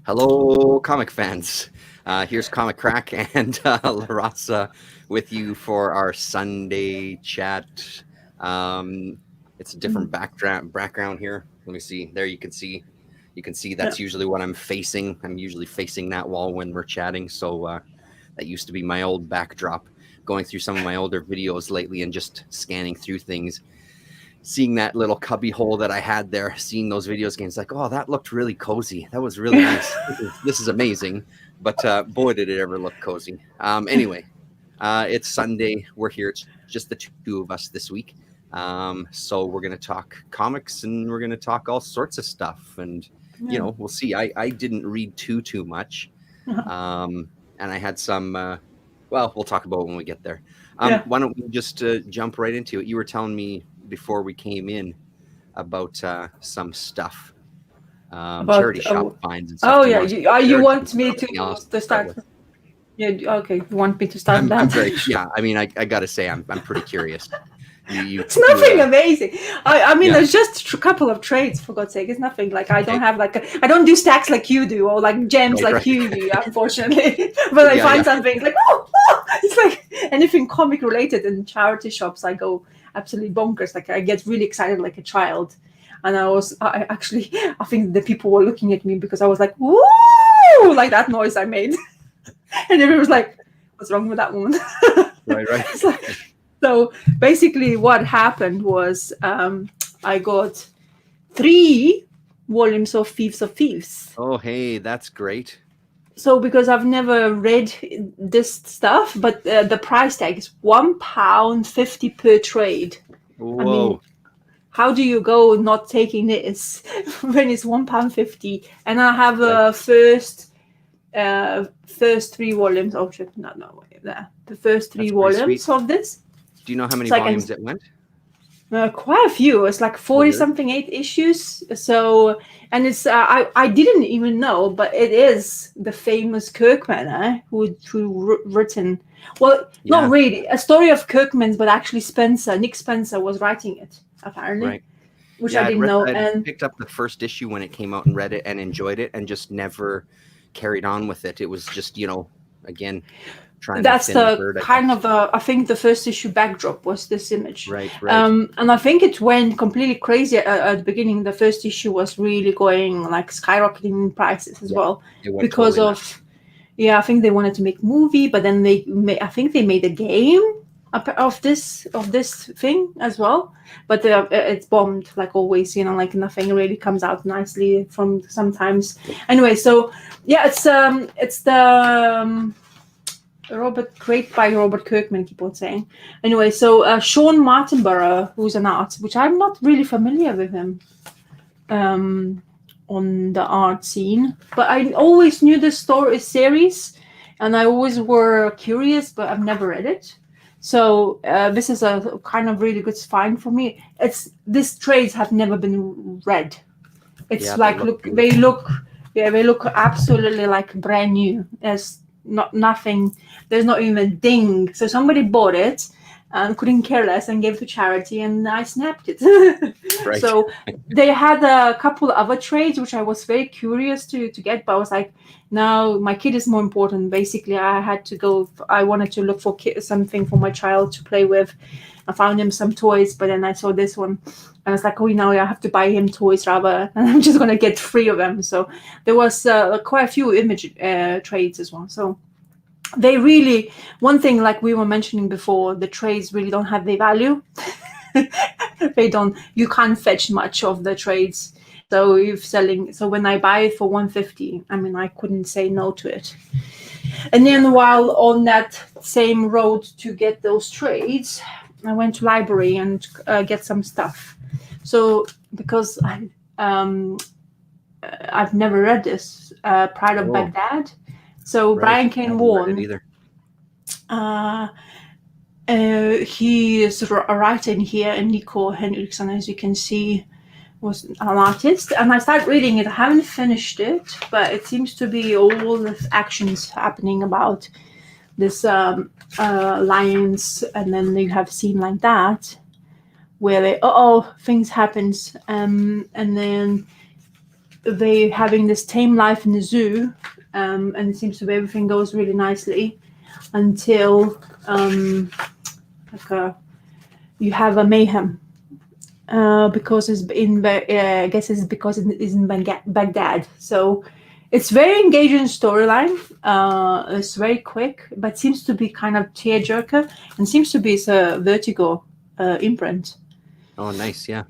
Hello, comic fans. Here's Comic Crack and Larasa with you for our Sunday chat. It's a different background here. Let me see. There you can see. You can see that's usually what I'm facing. I'm usually facing that wall when we're chatting. So that used to be my old backdrop. Going through some of my older videos lately and just scanning through things. Seeing that little cubby hole that I had there, seeing those videos again, it's like, oh, that looked really cozy. That was really nice. This is amazing. But boy, did it ever look cozy. Anyway, it's Sunday. We're here. It's just the two of us this week. So we're going to talk comics and we're going to talk all sorts of stuff. And, you know, we'll see. I didn't read too much. And I had some, well, we'll talk about it when we get there. Why don't we just jump right into it? You were telling me before we came in about some stuff, charity shop finds and stuff. Oh yeah, you want me to start? Yeah, okay. You want me to start that? I'm very, yeah. I mean, I gotta say, I'm pretty curious. It's nothing amazing. I mean, there's just a couple of trades, for God's sake. It's nothing like I don't have I don't do stacks like you do, or like gems you do, unfortunately. But I find something like it's like anything comic related in charity shops. I go absolutely bonkers. Like I get really excited like a child. And I think the people were looking at me because I was like, woo, like that noise I made. And everyone was like, what's wrong with that woman? Right. So basically what happened was I got 3 volumes of Thieves of Thieves. Oh, hey, that's great. So because I've never read this stuff, but the price tag is £1.50 per trade. Whoa. I mean, how do you go not taking this when it's £1.50? And I have first 3 volumes. Oh shit! No, wait, there. The first 3 volumes of this. Do you know how many volumes it went? Quite a few. It's like 40-something 8 issues. So, and it's I didn't even know, but it is the famous Kirkman who written. Well, not really a story of Kirkman's, but actually Nick Spencer was writing it apparently, which I didn't know. And picked up the first issue when it came out and read it and enjoyed it, and just never carried on with it. It was just again. That's the kind of I think the first issue backdrop was this image, right. And I think it went completely crazy at the beginning. The first issue was really going like skyrocketing in prices as well because of I think they wanted to make a movie, but then I think they made a game of this thing as well, but it's bombed like always. Like nothing really comes out nicely from sometimes. Anyway, so it's the created by Robert Kirkman, keep on saying. Anyway, so Sean Martinborough, who's an artist, which I'm not really familiar with him on the art scene, but I always knew this series, and I always were curious, but I've never read it. So this is a kind of really good find for me. These trades have never been read. It's they look absolutely like brand new. Nothing, there's not even a ding. So somebody bought it and couldn't care less and gave it to charity, and I snapped it. Right. So they had a couple of other trades which I was very curious to get, but I was like, no, my kid is more important. Basically, I wanted to look for something for my child to play with. I found him some toys, but then I saw this one and I was like, now I have to buy him toys rather, and I'm just going to get 3 of them. So there was quite a few image trades as well. So they really, one thing like we were mentioning before, the trades really don't have their value. You can't fetch much of the trades. So when I buy it for $150, I mean, I couldn't say no to it. And then while on that same road to get those trades, I went to library and get some stuff. So because I've never read this, Pride of Baghdad. So Brian Kane Warren, he is a writer in here, and Nico Henriksson, as you can see, was an artist. And I started reading it. I haven't finished it, but it seems to be all the actions happening about this lions, and then you have a scene like that where things happens, and then they having this tame life in the zoo, and it seems to be everything goes really nicely until you have a mayhem. Because it's in, I guess it's because it's in Baghdad. So it's very engaging storyline. It's very quick, but seems to be kind of tearjerker, and seems to be a Vertigo imprint. Oh, nice, yeah.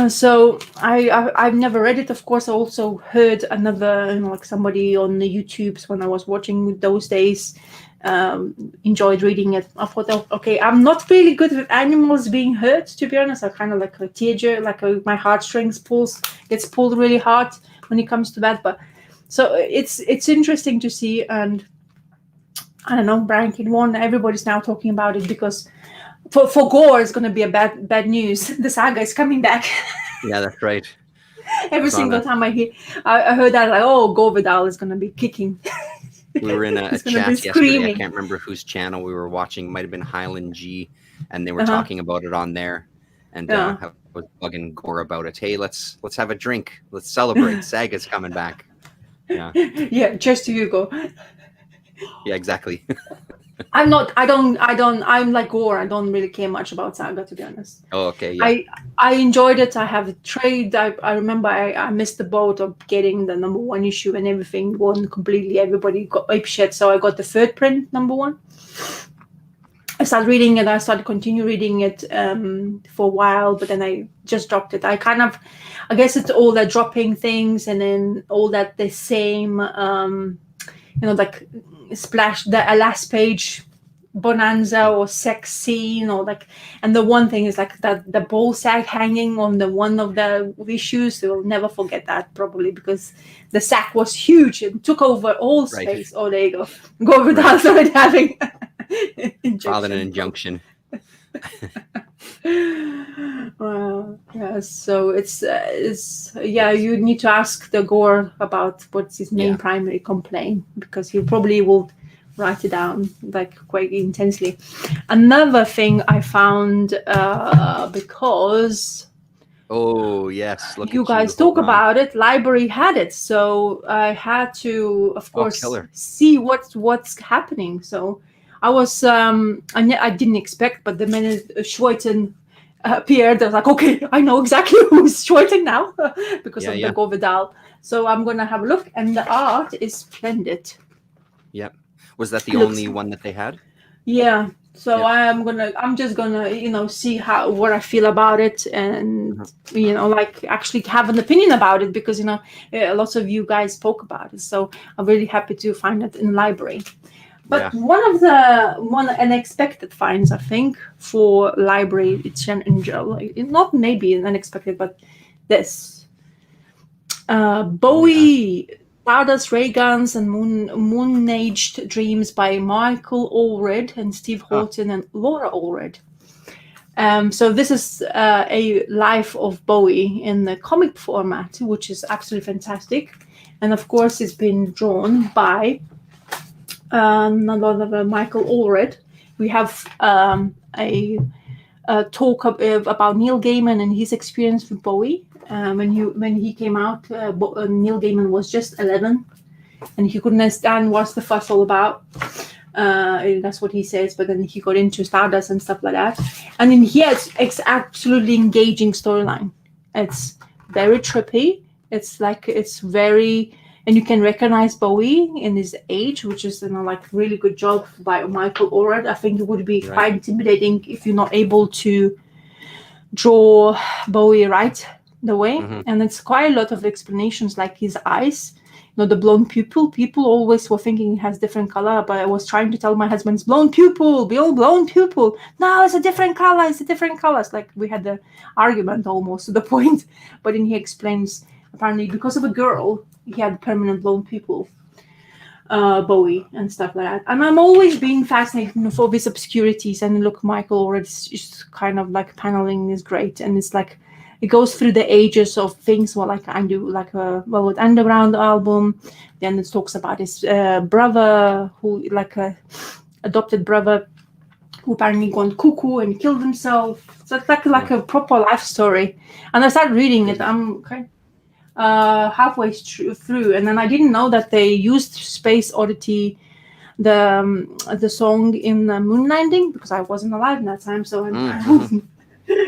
So I've never read it. Of course, I also heard another, like somebody on the YouTubes when I was watching those days. Enjoyed reading it. I thought, okay, I'm not really good with animals being hurt, to be honest. I kind of like a tearjerker, like my heartstrings gets pulled really hard when it comes to that. But so it's interesting to see, and I don't know, Brian King 1, everybody's now talking about it because for Gore it's going to be a bad news. The saga is coming back. Yeah, that's right. Every single time I heard that, like, oh, Gore Vidal is going to be kicking. We were in a chat yesterday. I can't remember whose channel we were watching. It might have been Highland G, and they were talking about it on there. And I was bugging Gore about it. Hey, let's have a drink. Let's celebrate. Saga's coming back. Yeah. Yeah. Cheers to you, Gore. Yeah, exactly. I'm like Gore. I don't really care much about Saga, to be honest. Oh, okay. Yeah. I enjoyed it. I have a trade. I remember I missed the boat of getting the #1 issue, and everything won completely. Everybody got apeshit. So I got the third print, #1. I started reading it. I started continue reading it for a while, but then I just dropped it. I guess it's all that dropping things, and then all that the same, like splash the last page bonanza or sex scene, or like, and the one thing is like that the ball sack hanging on the one of the issues. We'll never forget that, probably, because the sack was huge and took over all space. Right. Oh, there you go. Go without having filed an injunction. Well, yeah, so it's you need to ask the Gore about what's his main primary complaint, because he probably will write it down like quite intensely. Another thing I found, because oh yes, you guys talk about it, library had it, so I had to, of course, see what's happening. So I was I didn't expect, but the minute Schweiten appeared, I was like, okay, I know exactly who's Schweiten now because of the Gore Vidal. So I'm gonna have a look, and the art is splendid. Yep. Was that the only one that they had? Yeah. So I'm just gonna see what I feel about it, and like actually have an opinion about it, because lots of you guys spoke about it. So I'm really happy to find it in the library. But one of the unexpected finds, I think, for library, it's not maybe unexpected, but this Bowie, Stardust Ray Guns and Moon-Aged Dreams by Michael Allred and Steve Horton and Laura Allred. So this is a life of Bowie in the comic format, which is absolutely fantastic, and of course it's been drawn by a lot of Michael Allred. We have a talk about Neil Gaiman and his experience with Bowie. When he came out, Neil Gaiman was just 11, and he couldn't understand what's the fuss all about. That's what he says. But then he got into Stardust and stuff like that. And in here, it's absolutely engaging storyline. It's very trippy. It's very. And you can recognize Bowie in his age, which is really good job by Michael Allred. I think it would be quite intimidating if you're not able to draw Bowie right the way. And it's quite a lot of explanations, like his eyes, the blown pupil. People always were thinking it has different color, but I was trying to tell my husband, it's blown pupil, blown pupil. No, it's a different color. It's a different color. It's like we had the argument almost to the point. But then he explains, apparently because of a girl, he had permanent blown pupil, Bowie, and stuff like that. And I'm always being fascinated for these obscurities. And look, Michael already is kind of like paneling is great, and it's like it goes through the ages of things. Well, like I do, like a Velvet Underground album. Then it talks about his brother, who like a adopted brother, who apparently gone cuckoo and killed himself. So it's like a proper life story. And I started reading it. halfway through, and then I didn't know that they used Space Oddity, the song in the Moon Landing, because I wasn't alive in that time, so I wasn't.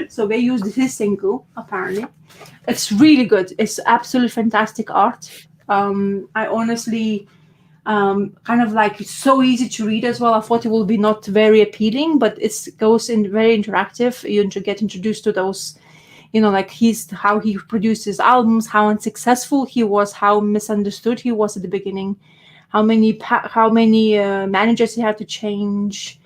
So they used his single apparently. It's really good. It's absolutely fantastic art. I honestly kind of like, it's so easy to read as well. I thought it will be not very appealing, but it goes in very interactive. You get introduced to those, like how he produces albums, how unsuccessful he was, how misunderstood he was at the beginning, how many managers he had to change.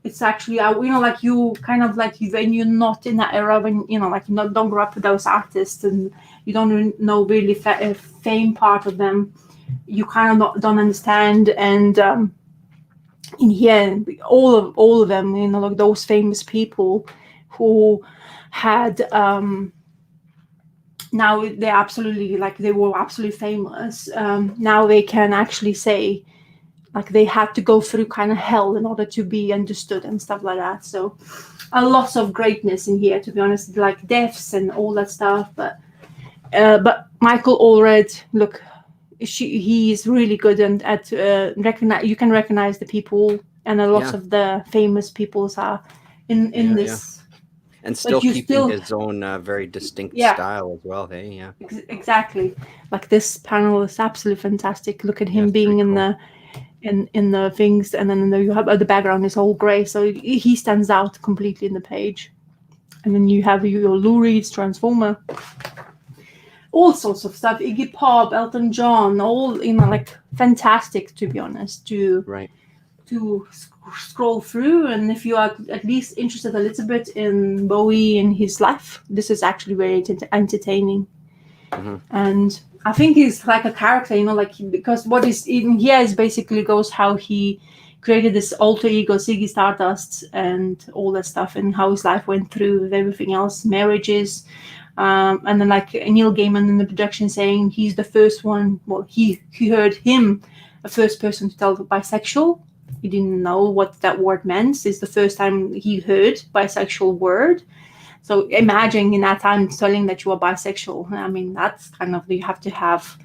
It's actually, like you kind of like, when you're not in that era, when like you don't grow up with those artists and you don't know really fame part of them, you kind of don't understand. And in here, all of them, like those famous people who had now they're absolutely, like, they were absolutely famous. Now they can actually say, like, they had to go through kind of hell in order to be understood and stuff like that. So a lot of greatness in here, to be honest, like deaths and all that stuff. But Michael Allred, look, he is really good and at recognize. You can recognize the people, and a lot of the famous peoples are in this. Yeah. And still keeping his own very distinct style as well. Hey, yeah. Exactly. Like this panel is absolutely fantastic. Look at him being in the in the things, and then you have the background is all gray, so he stands out completely in the page. And then you have your Lou Reed's Transformer, all sorts of stuff, Iggy Pop, Elton John, all like fantastic, to be honest, to scroll through. And if you are at least interested a little bit in Bowie and his life, this is actually very entertaining. And I think he's like a character, like, because what is in here is basically goes how he created this alter ego, Ziggy Stardust, and all that stuff, and how his life went through with everything else, marriages. And then like Neil Gaiman in the production saying he's the first one, well, he heard him, the first person to tell bisexual. He didn't know what that word meant. It's the first time he heard bisexual word. So imagine in that time telling that you are bisexual. I mean, that's kind of, you have to have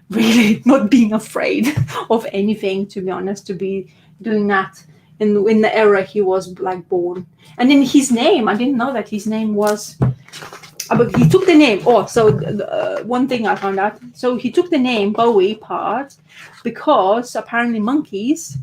really not being afraid of anything, to be honest, to be doing that in the era he was like born. And then his name, I didn't know that his name was, but he took the name. One thing I found out. So he took the name Bowie part because apparently monkeys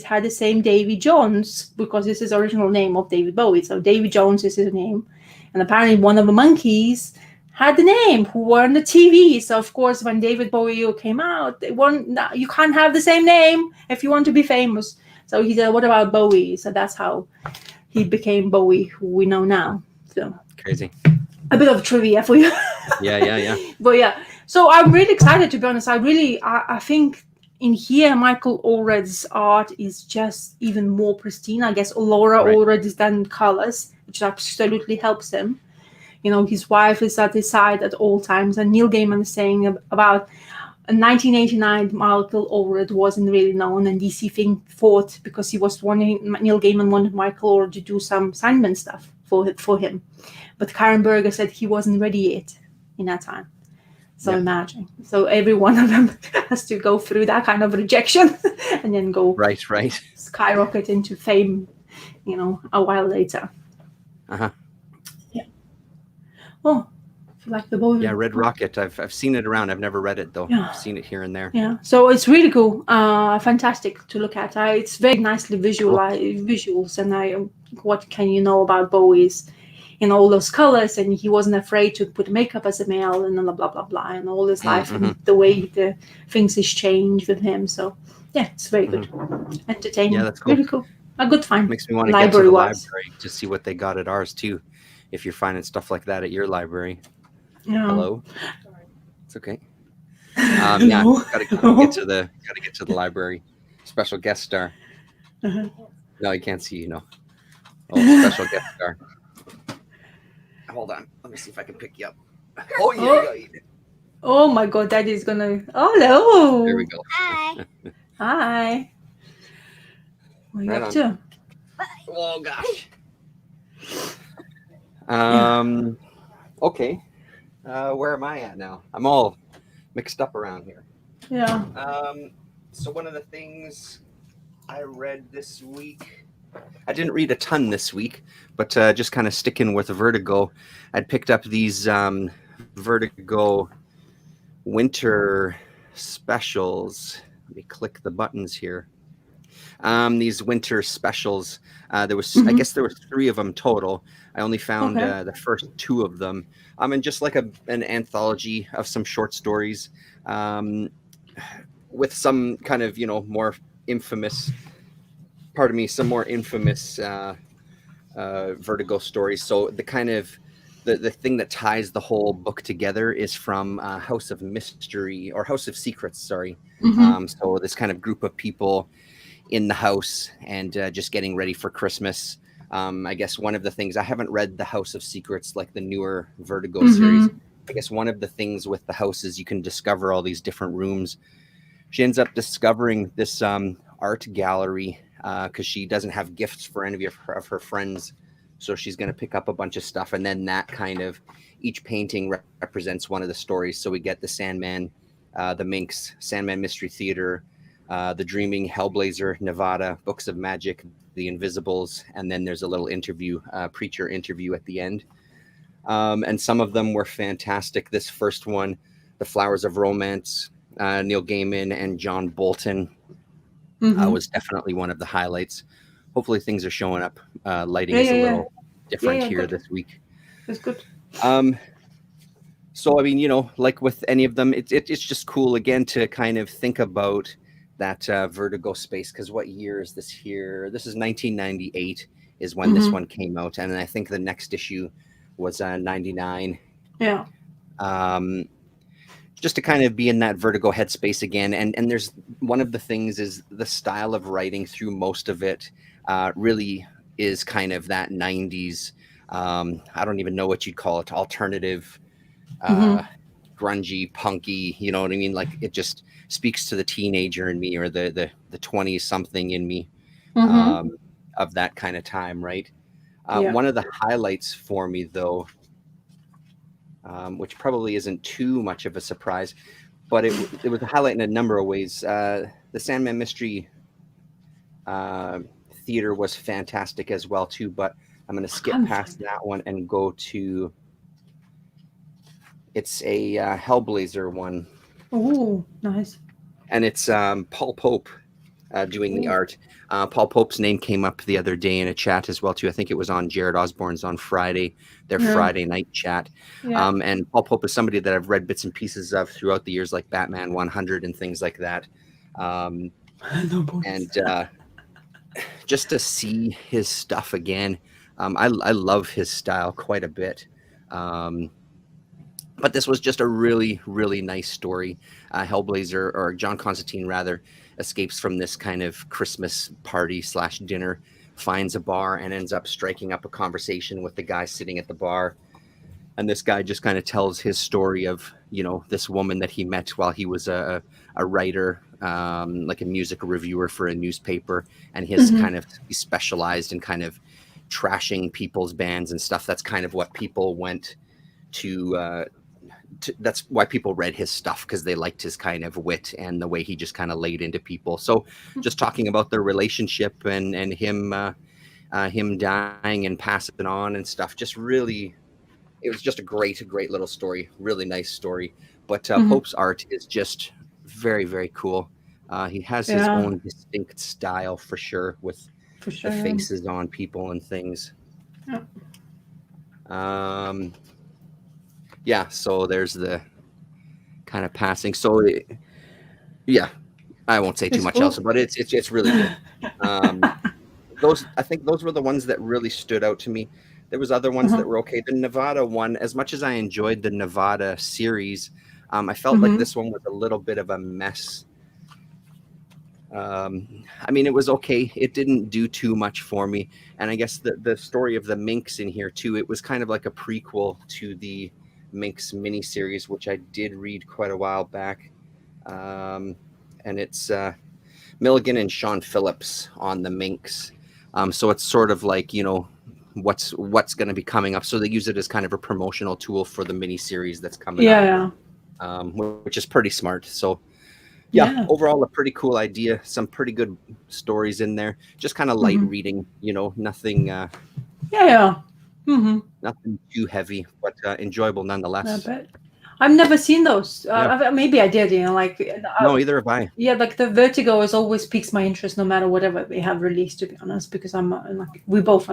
had the same Davy Jones, because this is the original name of David Bowie. So Davy Jones is his name. And apparently one of the monkeys had the name who were on the TV. So of course, when David Bowie came out, you can't have the same name if you want to be famous. So he said, what about Bowie? So that's how he became Bowie, who we know now. So crazy. A bit of trivia for you. Yeah. But yeah, so I'm really excited, to be honest. I think in here, Michael Allred's art is just even more pristine. I guess Laura Allred is done colors, which absolutely helps him. His wife is at his side at all times. And Neil Gaiman is saying about 1989, Michael Allred wasn't really known, and DC thought, because Neil Gaiman wanted Michael Allred to do some Sandman stuff for him. But Karen Berger said he wasn't ready yet in that time. So imagine. So every one of them has to go through that kind of rejection and then go skyrocket into fame, a while later. Yeah. Oh, if you like the Bowie. Yeah, Red Rocket. I've seen it around. I've never read it though. Yeah. I've seen it here and there. Yeah. So it's really cool. Fantastic to look at. It's very nicely visuals, and what can you know about Bowie's? All those colors, and he wasn't afraid to put makeup as a male, and blah blah blah, and all his life, and the way the things has changed with him. So yeah, it's very good, entertaining. Yeah, that's cool. Really cool. A good find. Makes me want to get to the library to see what they got at ours too. If you're finding stuff like that at your library. Yeah. Hello. It's okay. Yeah, gotta get to the library. Special guest star. No, you can't see. Special guest star. Hold on. Let me see if I can pick you up. Oh, yeah. Oh, my God. That is going to... Oh, hello. There we go. Hi. Hi. What are you up to? Oh, gosh. Okay. Where am I at now? I'm all mixed up around here. Yeah. So one of the things I read this week, I didn't read a ton this week, but just kind of sticking with Vertigo, I'd picked up these Vertigo winter specials. Let me click the buttons here. These winter specials. There was, I guess, there was 3 of them total. I only found the first 2 of them. And just like an anthology of some short stories, with some kind of more infamous. Pardon me, some more infamous Vertigo stories. So the kind of the thing that ties the whole book together is from House of Mystery or House of Secrets. Sorry. So this kind of group of people in the house and just getting ready for Christmas. I guess one of the things, I haven't read the House of Secrets, like the newer Vertigo series. I guess one of the things with the house is you can discover all these different rooms. She ends up discovering this art gallery because she doesn't have gifts for any of her friends. So she's going to pick up a bunch of stuff. And then that kind of, each painting represents one of the stories. So we get the Sandman, the Minx, Sandman Mystery Theater, The Dreaming, Hellblazer, Nevada, Books of Magic, The Invisibles, and then there's a little interview, preacher interview at the end. And some of them were fantastic. This first one, The Flowers of Romance, Neil Gaiman and John Bolton, was definitely one of the highlights. Hopefully things are showing up. Lighting is a little different here this week. That's good. So, I mean, like with any of them, it's just cool, again, to kind of think about that Vertigo space, because what year is this here? This is 1998 is when this one came out, and I think the next issue was 99. Yeah. Just to kind of be in that Vertigo headspace again, and there's one of the things is the style of writing through most of it really is kind of that 90s, I don't even know what you'd call it, alternative, grungy, punky, you know what I mean? Like it just speaks to the teenager in me, or the 20 something in me, of that kind of time, right? One of the highlights for me though, which probably isn't too much of a surprise, but it was a highlight in a number of ways. The Sandman Mystery Theater was fantastic as well too, but I'm going to skip past that one and go to, it's a Hellblazer one. Oh, nice. And it's Paul Pope doing the art. Paul Pope's name came up the other day in a chat as well too. I think it was on Jared Osborne's on Friday, their Friday night chat. And Paul Pope is somebody that I've read bits and pieces of throughout the years, like Batman 100 and things like that. And just to see his stuff again, I love his style quite a bit. But this was just a really, really nice story. Hellblazer, or John Constantine rather, escapes from this kind of Christmas party / dinner, finds a bar, and ends up striking up a conversation with the guy sitting at the bar. And this guy just kind of tells his story of, this woman that he met while he was a writer, like a music reviewer for a newspaper. And his he specialized in kind of trashing people's bands and stuff. That's kind of what people went to that's why people read his stuff, because they liked his kind of wit and the way he just kind of laid into people. So just talking about their relationship and him dying and passing on and stuff, just really, it was just a great little story, really nice story. But Pope's art is just very, very cool. He has his own distinct style for sure, with the faces on people and things. So there's the kind of passing. So I won't say too much else, but it's really good. I think those were the ones that really stood out to me. There was other ones that were okay. The Nevada one, as much as I enjoyed the Nevada series, I felt like this one was a little bit of a mess. I mean, it was okay. It didn't do too much for me. And I guess the story of the Minx in here too, it was kind of like a prequel to the Minx miniseries, which I did read quite a while back. And it's Milligan and Sean Phillips on the Minx. So it's sort of like, what's going to be coming up. So they use it as kind of a promotional tool for the miniseries that's coming up, which is pretty smart. So yeah, overall a pretty cool idea. Some pretty good stories in there. Just kind of light reading, nothing. Nothing too heavy, but enjoyable nonetheless. I bet. I've never seen those. Maybe I did. No, either have I. Yeah, like the Vertigo has always piques my interest, no matter whatever they have released. To be honest, because I'm we both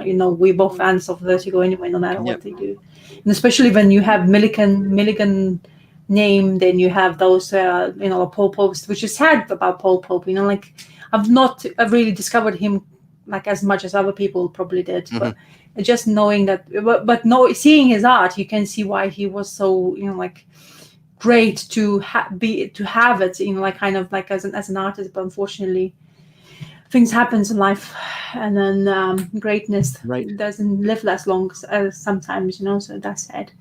fans of Vertigo anyway, no matter what they do, and especially when you have Milligan name, then you have those Paul Pope, which is sad about Paul Pope. I've really discovered him like as much as other people probably did, but just knowing that, seeing his art, you can see why he was so great to have it, kind of like as an artist. But unfortunately, things happen in life, and then greatness doesn't live as long as sometimes, so that's sad.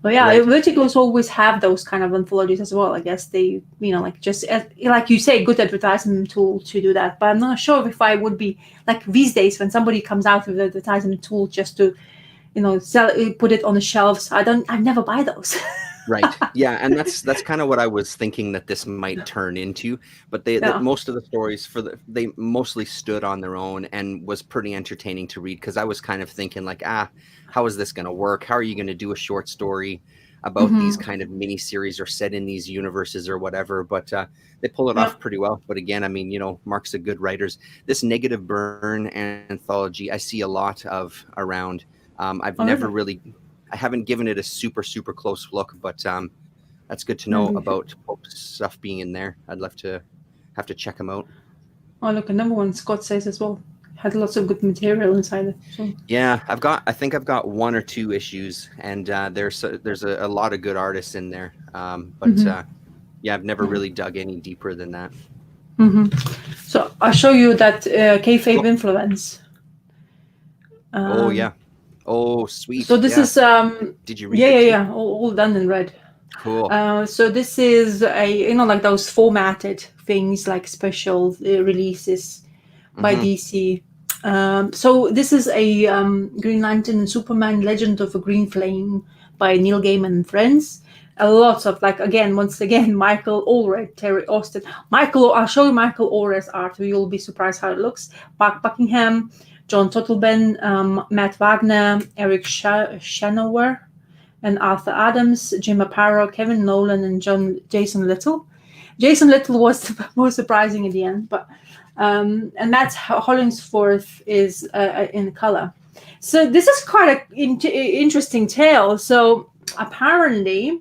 But Vertigo's always have those kind of anthologies as well. I guess they, just like you say, good advertisement tool to do that. But I'm not sure if I would be like these days when somebody comes out with an advertisement tool just to, sell, put it on the shelves. I never buy those. Right. Yeah, and that's kind of what I was thinking that this might turn into. But most of the stories they mostly stood on their own and was pretty entertaining to read, because I was kind of thinking like, how is this going to work? How are you going to do a short story about these kind of mini series or set in these universes or whatever? But they pull it off pretty well. But again, I mean, Mark's a good writer. This Negative Burn anthology I see a lot of around. I haven't given it a super, super close look, but that's good to know about Pope's stuff being in there. I'd love to have to check them out. Oh, look, another one Scott says as well. Had lots of good material inside it. So. Yeah, I think I've got 1 or 2 issues, and there's a lot of good artists in there. But I've never really dug any deeper than that. So I'll show you that kayfabe influence. Oh, sweet. So this is Did you read it? Yeah. All done in red. Cool. So this is like those formatted things, like special releases by DC. So this is a Green Lantern and Superman Legend of a Green Flame by Neil Gaiman and friends. A lot of once again, Michael Allred, Terry Austin. I'll show you Michael Allred's art. You'll be surprised how it looks. Mark Buckingham, John Totleben, Matt Wagner, Eric Shanower, and Arthur Adams, Jim Aparo, Kevin Nolan, and Jason Little. Jason Little was the most surprising in the end, but and Matt Hollingsworth is in color. So this is quite an interesting tale. So apparently,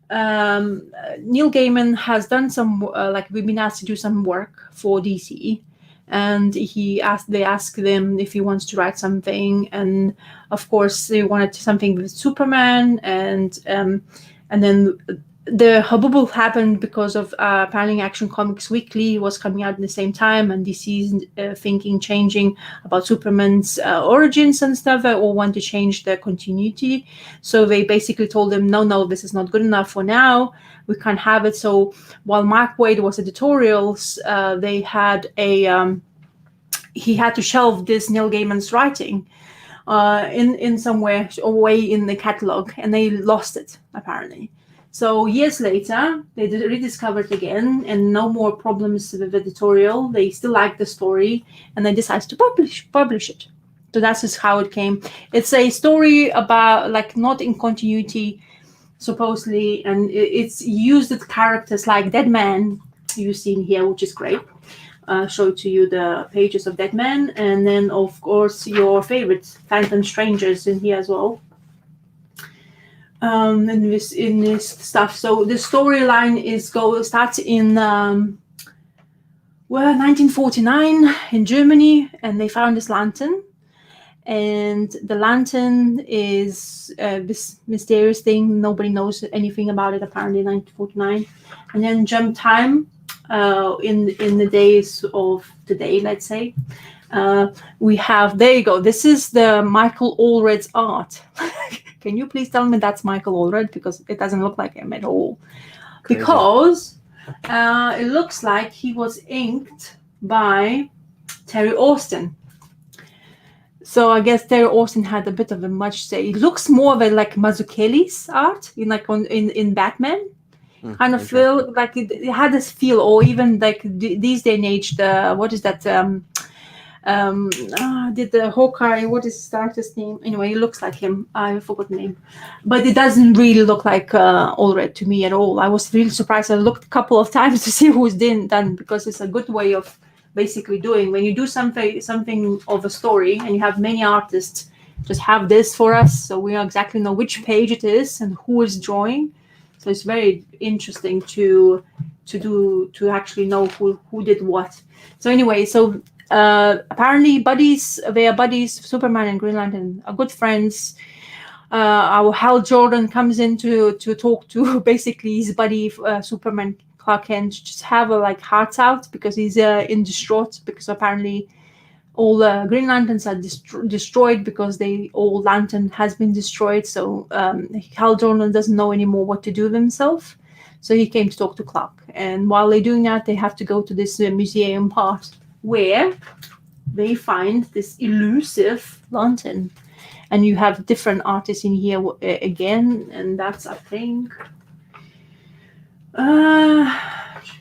Neil Gaiman has done some we've been asked to do some work for DC. And they asked them if he wants to write something, and of course they wanted something with Superman, and then the hubbub happened because of apparently Action Comics Weekly was coming out at the same time, and DC's thinking changing about Superman's origins and stuff, or want to change the continuity. So they basically told them, no, this is not good enough for now. We can't have it. So while Mark Waid was editorials, they had he had to shelve this Neil Gaiman's writing in some way in the catalog, and they lost it apparently. So years later, they rediscovered again, and no more problems with editorial. They still like the story, and they decided to publish it. So that's just how it came. It's a story about not in continuity, supposedly, and it's used with characters like Deadman you've seen here, which is great. Show to you the pages of Deadman, and then of course your favorites, Phantom Strangers, in here as well. In this stuff. So the storyline starts in 1949 in Germany, and they found this lantern. And the lantern is this mysterious thing. Nobody knows anything about it, apparently, in 1949. And then jump time in the days of today, let's say. We have, there you go. This is the Michael Allred's art. Can you please tell me that's Michael Allred? Because it doesn't look like him at all. Crazy. Because it looks like he was inked by Terry Austin. So I guess Terry Austin had a bit of a much say. It looks more of a like Mazzucchelli's art in Batman. Kind of feel like it had this feel, or even like these day and age. The what is that? Did the Hawkeye? What is the artist's name? Anyway, it looks like him. I forgot the name, but it doesn't really look like Allred to me at all. I was really surprised. I looked a couple of times to see who's done because it's a good way of basically doing when you do something of a story and you have many artists. Just have this for us, so we exactly know which page it is and who is drawing. So it's very interesting to actually know who did what. So anyway, so apparently they are buddies. Superman and Green Lantern are good friends. Our Hal Jordan comes in to talk to basically his buddy Superman Clark Kent, just have a like hearts out because he's in distraught because apparently all Green Lanterns are destroyed because all Lantern has been destroyed. So Hal Jordan doesn't know anymore what to do with himself. So he came to talk to Clark. And while they're doing that, they have to go to this museum part where they find this elusive lantern. And you have different artists in here again. And that's, I think...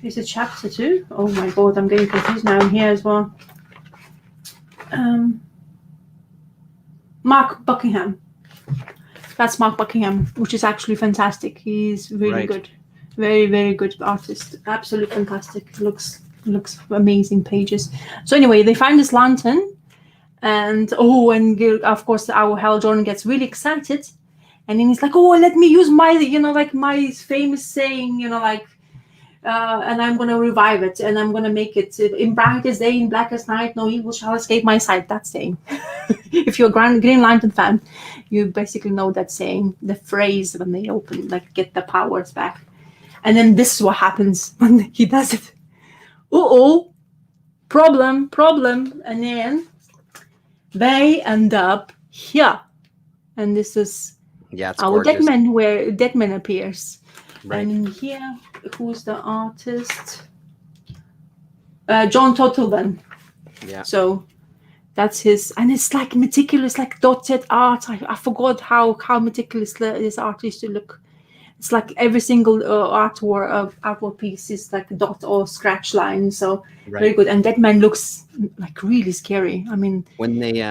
is it chapter 2? Oh my god, I'm getting confused now in here as well. Mark Buckingham. That's Mark Buckingham, which is actually fantastic. He's really good. Very, very good artist. Absolutely fantastic. Looks amazing pages. So anyway, they find this lantern and of course our Hal Jordan gets really excited and then he's like, oh, let me use my, like my famous saying, and I'm going to revive it and I'm going to make it in brightest day, in blackest night, no evil shall escape my sight. That saying. If you're a Green Lantern fan, you basically know that saying, the phrase when they open, like get the powers back. And then this is what happens when he does it. Problem. And then they end up here. And this is our Deadman, where Deadman appears. Right. And in here, who's the artist? John Tottleman. Yeah. So that's his, and it's like meticulous, like dotted art. I forgot how meticulous this art used to look. It's like every single artwork piece is like a dot or scratch line. So very good. And Deadman looks like really scary. I mean, when they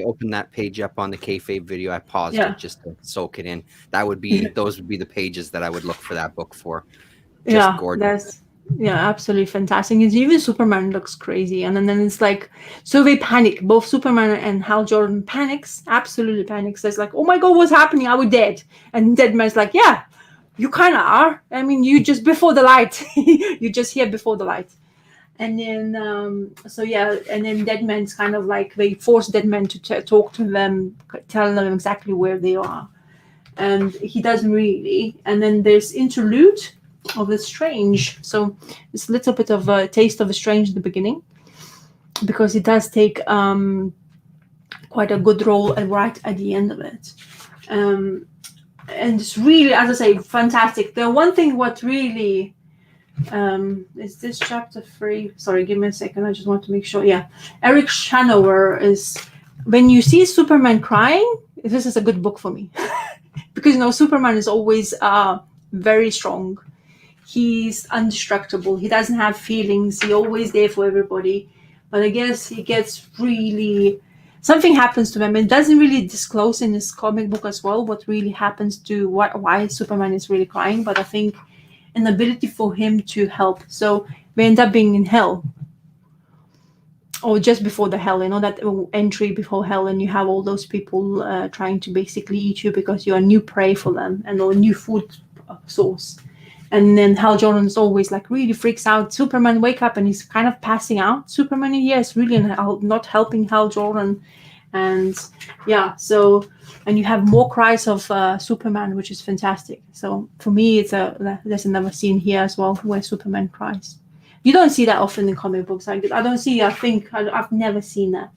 open that page up on the kayfabe video, I paused it just to soak it in. Those would be the pages that I would look for that book for. Just gorgeous. Absolutely fantastic. And even Superman looks crazy. And then it's like, so they panic. Both Superman and Hal Jordan absolutely panics. It's like, oh my God, what's happening? Are we dead? And Deadman's like, yeah, you kind of are. I mean, you just before the light. You're just here before the light. And then, and then Deadman's kind of like, they force Deadman to talk to them, tell them exactly where they are. And he doesn't really. And then there's interlude of the strange. So it's a little bit of a taste of the strange at the beginning, because it does take quite a good role right at the end of it. And it's really, as I say, fantastic. The one thing what really is this chapter 3. Sorry, give me a second. I just want to make sure. Yeah. Eric Shanower is, when you see Superman crying, this is a good book for me. Because, Superman is always very strong. He's indestructible. He doesn't have feelings. He's always there for everybody. But I guess he gets really... Something happens to him. It doesn't really disclose in his comic book as well what really happens to why Superman is really crying. But I think an ability for him to help. So we end up being in hell. Or just before the hell, that entry before hell. And you have all those people trying to basically eat you because you're a new prey for them and a new food source. And then Hal Jordan's always like really freaks out. Superman wake up and he's kind of passing out. Superman here is really not helping Hal Jordan. And and you have more cries of Superman, which is fantastic. So for me, there's another scene here as well where Superman cries. You don't see that often in comic books. I've never seen that.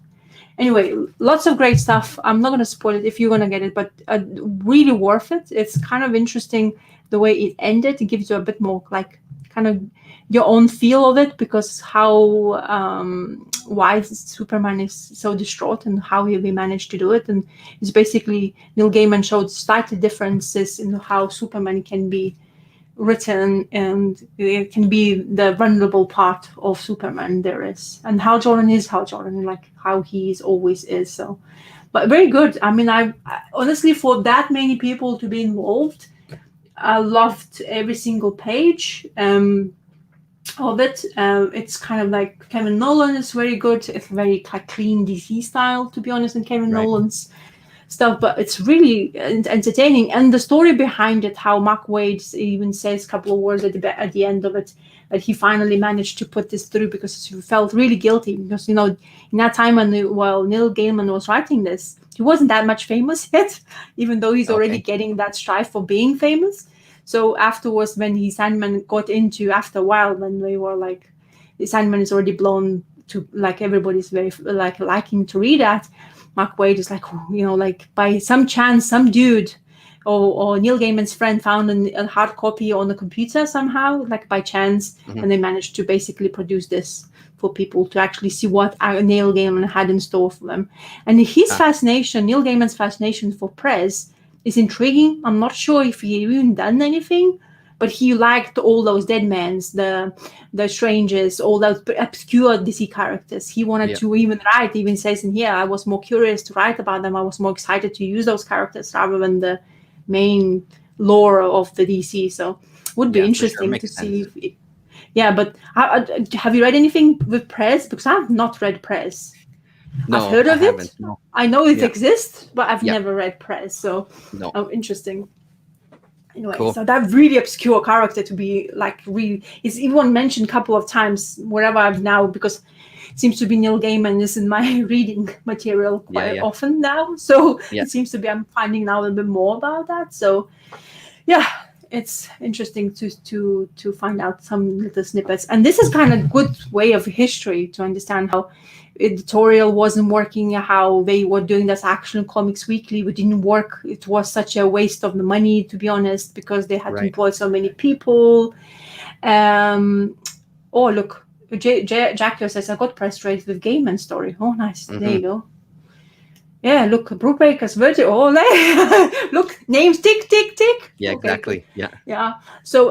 Anyway, lots of great stuff. I'm not going to spoil it if you're going to get it, but really worth it. It's kind of interesting the way it ended. It gives you a bit more like kind of your own feel of it, because how why Superman is so distraught and how they managed to do it. And it's basically Neil Gaiman showed slightly differences in how Superman can be written, and it can be the vulnerable part of Superman there is, and Hal Jordan is Hal Jordan, like how he is always is. So, but very good. I mean, I honestly, for that many people to be involved, I loved every single page of it. It's kind of like Kevin Nolan is very good. It's very like clean DC style, to be honest, in Kevin Nolan's stuff, but it's really entertaining. And the story behind it, how Mark Waid even says a couple of words at the end of it, that he finally managed to put this through because he felt really guilty, because in that time while Neil Gaiman was writing this, he wasn't that much famous yet, even though he's already getting that strife for being famous. So afterwards, when Sandman got into, after a while, when they were like, Sandman is already blown to, like, everybody's very like liking to read that, Mark Waid is like, like by some chance, some dude or Neil Gaiman's friend found a hard copy on the computer somehow, like by chance, and they managed to basically produce this for people to actually see what Neil Gaiman had in store for them. And his fascination, Neil Gaiman's fascination for Prez, is intriguing. I'm not sure if he even done anything, but he liked all those Deadmans, the Strangers, all those obscure DC characters. He wanted to even write, even says in here, I was more curious to write about them. I was more excited to use those characters rather than the main lore of the DC. So it would be interesting to see. But have you read anything with Prez? Because I've not read Prez. No, I've heard of it. No. I know it exists, but I've never read Prez. So interesting. Anyway, cool. So that really obscure character to be like really is even mentioned a couple of times wherever I've now, because it seems to be Neil Gaiman is in my reading material quite often now. So it seems to be I'm finding now a little bit more about that. So it's interesting to find out some little snippets. And this is kind of good way of history to understand how editorial wasn't working, how they were doing this Action Comics Weekly. It didn't work. It was such a waste of the money, to be honest, because they had to employ so many people. Oh, look, Jacko says, I got press trade with Gaiman story. Oh, nice. There you go. Yeah, look, Brubaker's Virgin. Oh, look, names tick, tick, tick. Yeah, exactly. Yeah. So,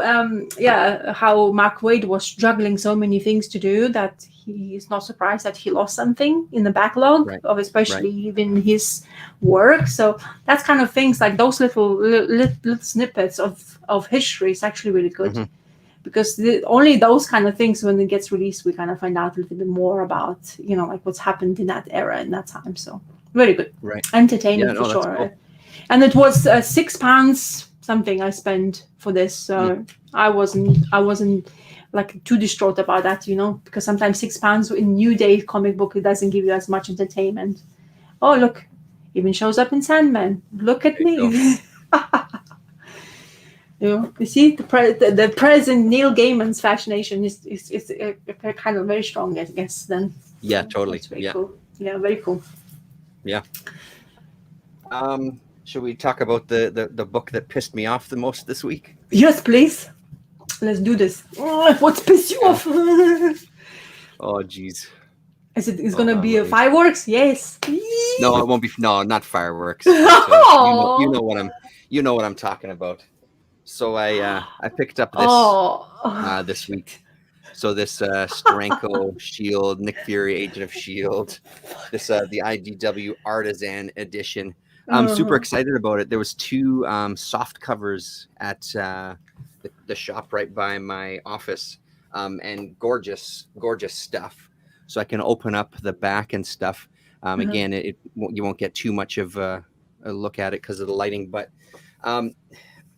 how Mark Waid was juggling so many things to do that he is not surprised that he lost something in the backlog of especially even his work. So that's kind of things like those little snippets of history is actually really good. Because only those kind of things, when it gets released, we kind of find out a little bit more about, like what's happened in that era, in that time. So very good. Entertaining for sure. Cool. And it was £6 something I spent for this. So I wasn't like too distraught about that, because sometimes £6 in New Day comic book, it doesn't give you as much entertainment. Oh, look, even shows up in Sandman. Look at me. You see, the present Neil Gaiman's fascination is kind of very strong, I guess. Then totally. Cool. Yeah, very cool. Yeah. Should we talk about the book that pissed me off the most this week? Yes, please. Let's do this. What's pissed you off? Oh, geez. It's gonna be a fireworks? Yes. No, it won't be. No, not fireworks. So, you know what I'm talking about. So I picked up this this week. So this Steranko Shield, Nick Fury, Agent of Shield, this the IDW Artisan Edition. I'm super excited about it. There was 2 soft covers at the shop right by my office, and gorgeous stuff. So I can open up the back and stuff. Again, you won't get too much of a look at it because of the lighting, but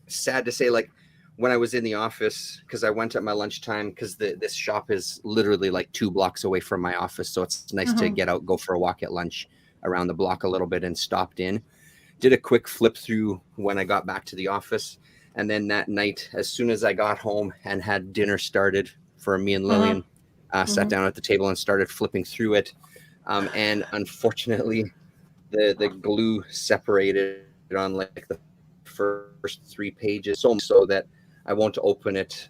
sad to say, like when I was in the office, because I went at my lunchtime, because this shop is literally like 2 blocks away from my office, so it's nice to get out, go for a walk at lunch around the block a little bit, and stopped in, did a quick flip through when I got back to the office, and then that night, as soon as I got home and had dinner started for me and Lillian, sat down at the table and started flipping through it, and unfortunately the glue separated on like the first 3 pages, so that I won't open it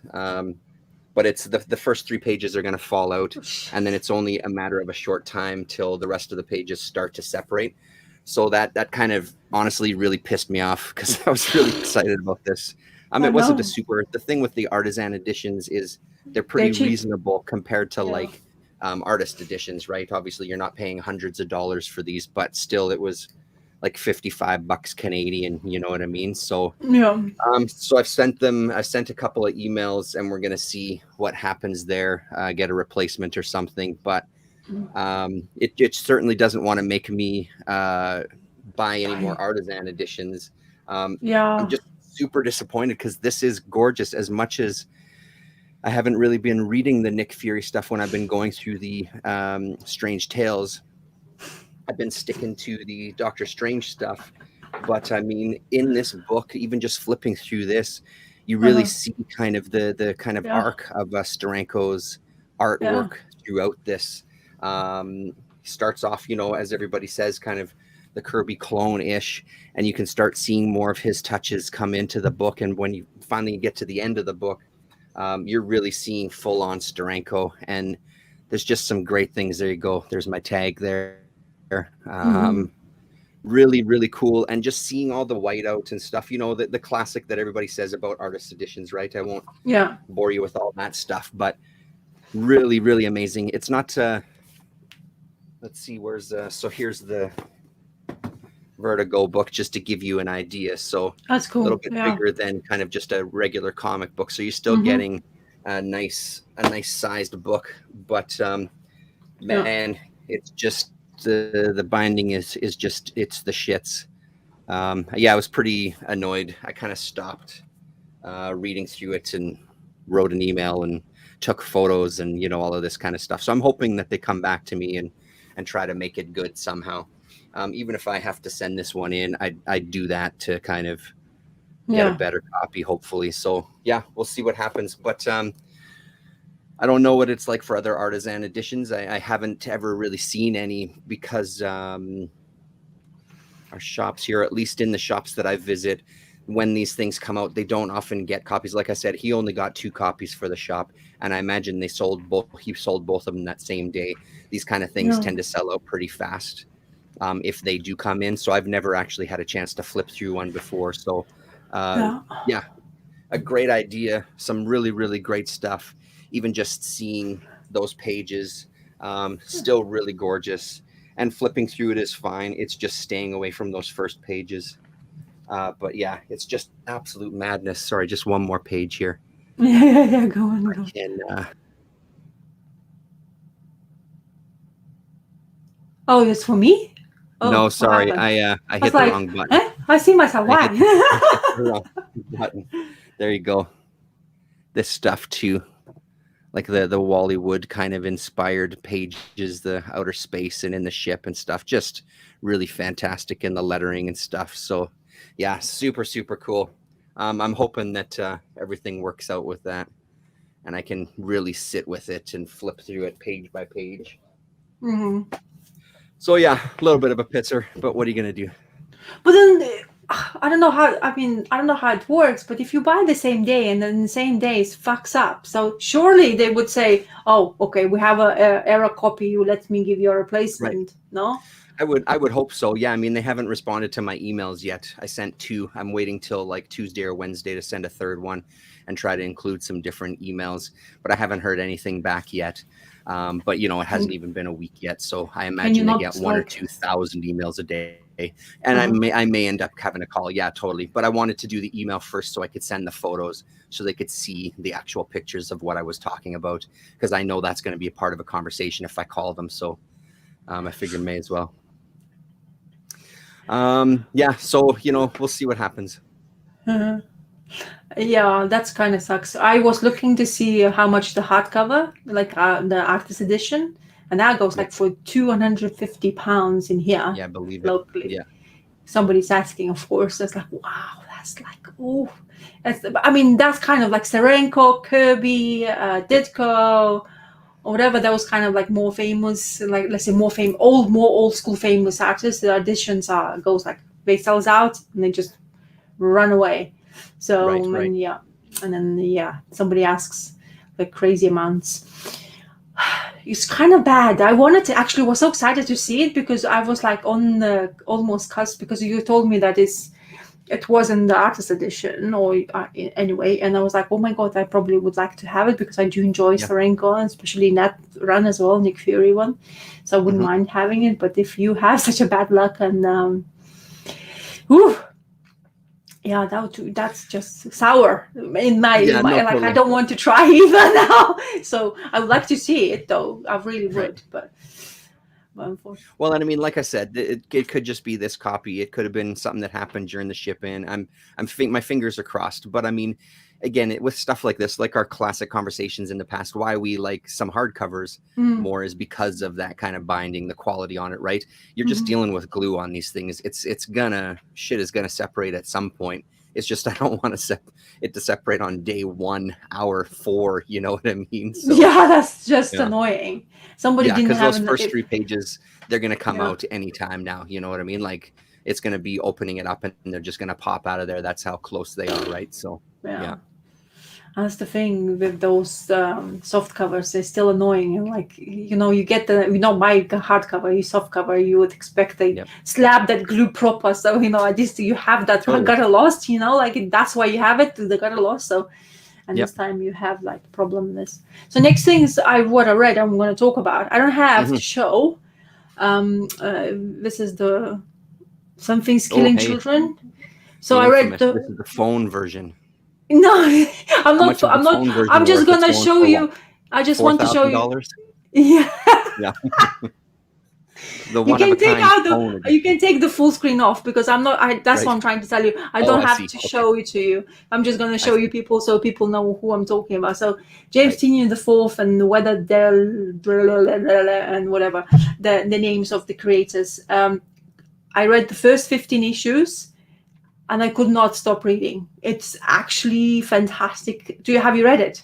but it's the first 3 pages are going to fall out, and then it's only a matter of a short time till the rest of the pages start to separate. So that kind of honestly really pissed me off, because I was really excited about this. It wasn't a super. The thing with the artisan editions is they're pretty reasonable compared to like artist editions, right? Obviously, you're not paying hundreds of dollars for these, but still, it was like $55 Canadian. You know what I mean? So so I've sent a couple of emails, and we're gonna see what happens there. Get a replacement or something, but it certainly doesn't want to make me buy any more artisan editions. I'm just super disappointed, because this is gorgeous. As much as I haven't really been reading the Nick Fury stuff when I've been going through the Strange Tales, I've been sticking to the Doctor Strange stuff. But I mean, in this book, even just flipping through this, you really see kind of the kind of arc of Steranko's artwork throughout this. Starts off, as everybody says, kind of the Kirby clone-ish, and you can start seeing more of his touches come into the book. And when you finally get to the end of the book, you're really seeing full-on Steranko, and there's just some great things. There you go. There's my tag there. Really, really cool. And just seeing all the whiteout and stuff, the classic that everybody says about artist editions, right? I won't bore you with all that stuff, but really, really amazing. It's not, let's see, so here's the Vertigo book, just to give you an idea. So that's cool. A little bit bigger than kind of just a regular comic book. So you're still getting a nice sized book, but man, it's just the binding is just, it's the shits. I was pretty annoyed. I kind of stopped reading through it and wrote an email and took photos and all of this kind of stuff. So I'm hoping that they come back to me and try to make it good somehow. Even if I have to send this one in, I'd do that to kind of get a better copy, hopefully. So we'll see what happens. But I don't know what it's like for other artisan editions. I haven't ever really seen any, because our shops here, at least in the shops that I visit, when these things come out, they don't often get copies. Like I said, he only got 2 copies for the shop, and I imagine he sold both of them that same day. These kind of things tend to sell out pretty fast if they do come in. So I've never actually had a chance to flip through one before. So a great idea. Some really, really great stuff. Even just seeing those pages, still really gorgeous. And flipping through it is fine. It's just staying away from those first pages. But it's just absolute madness. Sorry, just one more page here. Yeah, go on. Oh, it's for me? No, sorry, I hit the wrong button. I see myself. Why? The wrong button. There you go. This stuff too, like the Wally Wood kind of inspired pages, the outer space and in the ship and stuff, just really fantastic in the lettering and stuff. So super, super cool. I'm hoping that everything works out with that, and I can really sit with it and flip through it page by page. So a little bit of a pisser, but what are you gonna do? But then I don't know how it works. But if you buy the same day and then the same day it fucks up, so surely they would say, "Oh, okay, we have a error copy. Let me give you a replacement." Right. No. I would hope so. Yeah, I mean, they haven't responded to my emails yet. I sent 2. I'm waiting till like Tuesday or Wednesday to send a third one and try to include some different emails. But I haven't heard anything back yet. But it hasn't even been a week yet, so I imagine they get 1,000 or 2,000 emails a day. And I may end up having a call. Yeah, totally. But I wanted to do the email first so I could send the photos so they could see the actual pictures of what I was talking about, because I know that's going to be a part of a conversation if I call them. So I figured may as well. So we'll see what happens. Yeah, that's kind of sucks. I was looking to see how much the hardcover, like the artist edition, and that goes like for £250 in here. Yeah, I believe locally. It. Yeah. Somebody's asking, of course. That's like, wow, that's like, oh, that's kind of like Steranko, Kirby, Ditko, or whatever. Those kind of like more famous, like let's say more old school famous artists. The editions goes like they sells out and they just run away. So right. and then somebody asks, like crazy amounts. It's kind of bad. I wanted to actually was so excited to see it because I was like on the almost cusp, because you told me that it wasn't the artist edition or anyway, and I was like, oh my god, I probably would like to have it because I do enjoy Steranko, especially in that run as well, Nick Fury one, so I wouldn't mind having it. But if you have such a bad luck and yeah, that's just sour in my like totally. I don't want to try even now. So I would like to see it though. I really would, but unfortunately. Well, and I mean, like I said, it could just be this copy. It could have been something that happened during the ship-in. My fingers are crossed. But I mean, again, with stuff like this, like our classic conversations in the past, why we like some hardcovers more is because of that kind of binding, the quality on it, right? You're just dealing with glue on these things. Shit is gonna separate at some point. It's just I don't want it to separate on day 1, hour 4. You know what I mean? So, yeah, that's just annoying. Somebody didn't have because those first 3 pages, they're gonna come out anytime now. You know what I mean? Like it's gonna be opening it up and they're just gonna pop out of there. That's how close they are, right? So yeah. That's the thing with those soft covers. They're still annoying, and like you get my hardcover, you soft cover, you would expect they slap that glue proper. So at least you have that gutter lost. Like that's why you have it, the gutter lost. So, and this time you have like problem with this. So next thing is what I read. I'm going to talk about. I don't have to show. This is the Something's Killing Children. So I read this is the phone version. No, I'm not. I'm just gonna show you. I just want to show you. Yeah. Yeah. You can take the full screen off because I'm not. That's what I'm trying to tell you. I don't have to show it to you. I'm just gonna show you people so people know who I'm talking about. So James Tynion IV and Weather and whatever the names of the creators. I read the first 15 issues. And I could not stop reading. It's actually fantastic. Have you read it?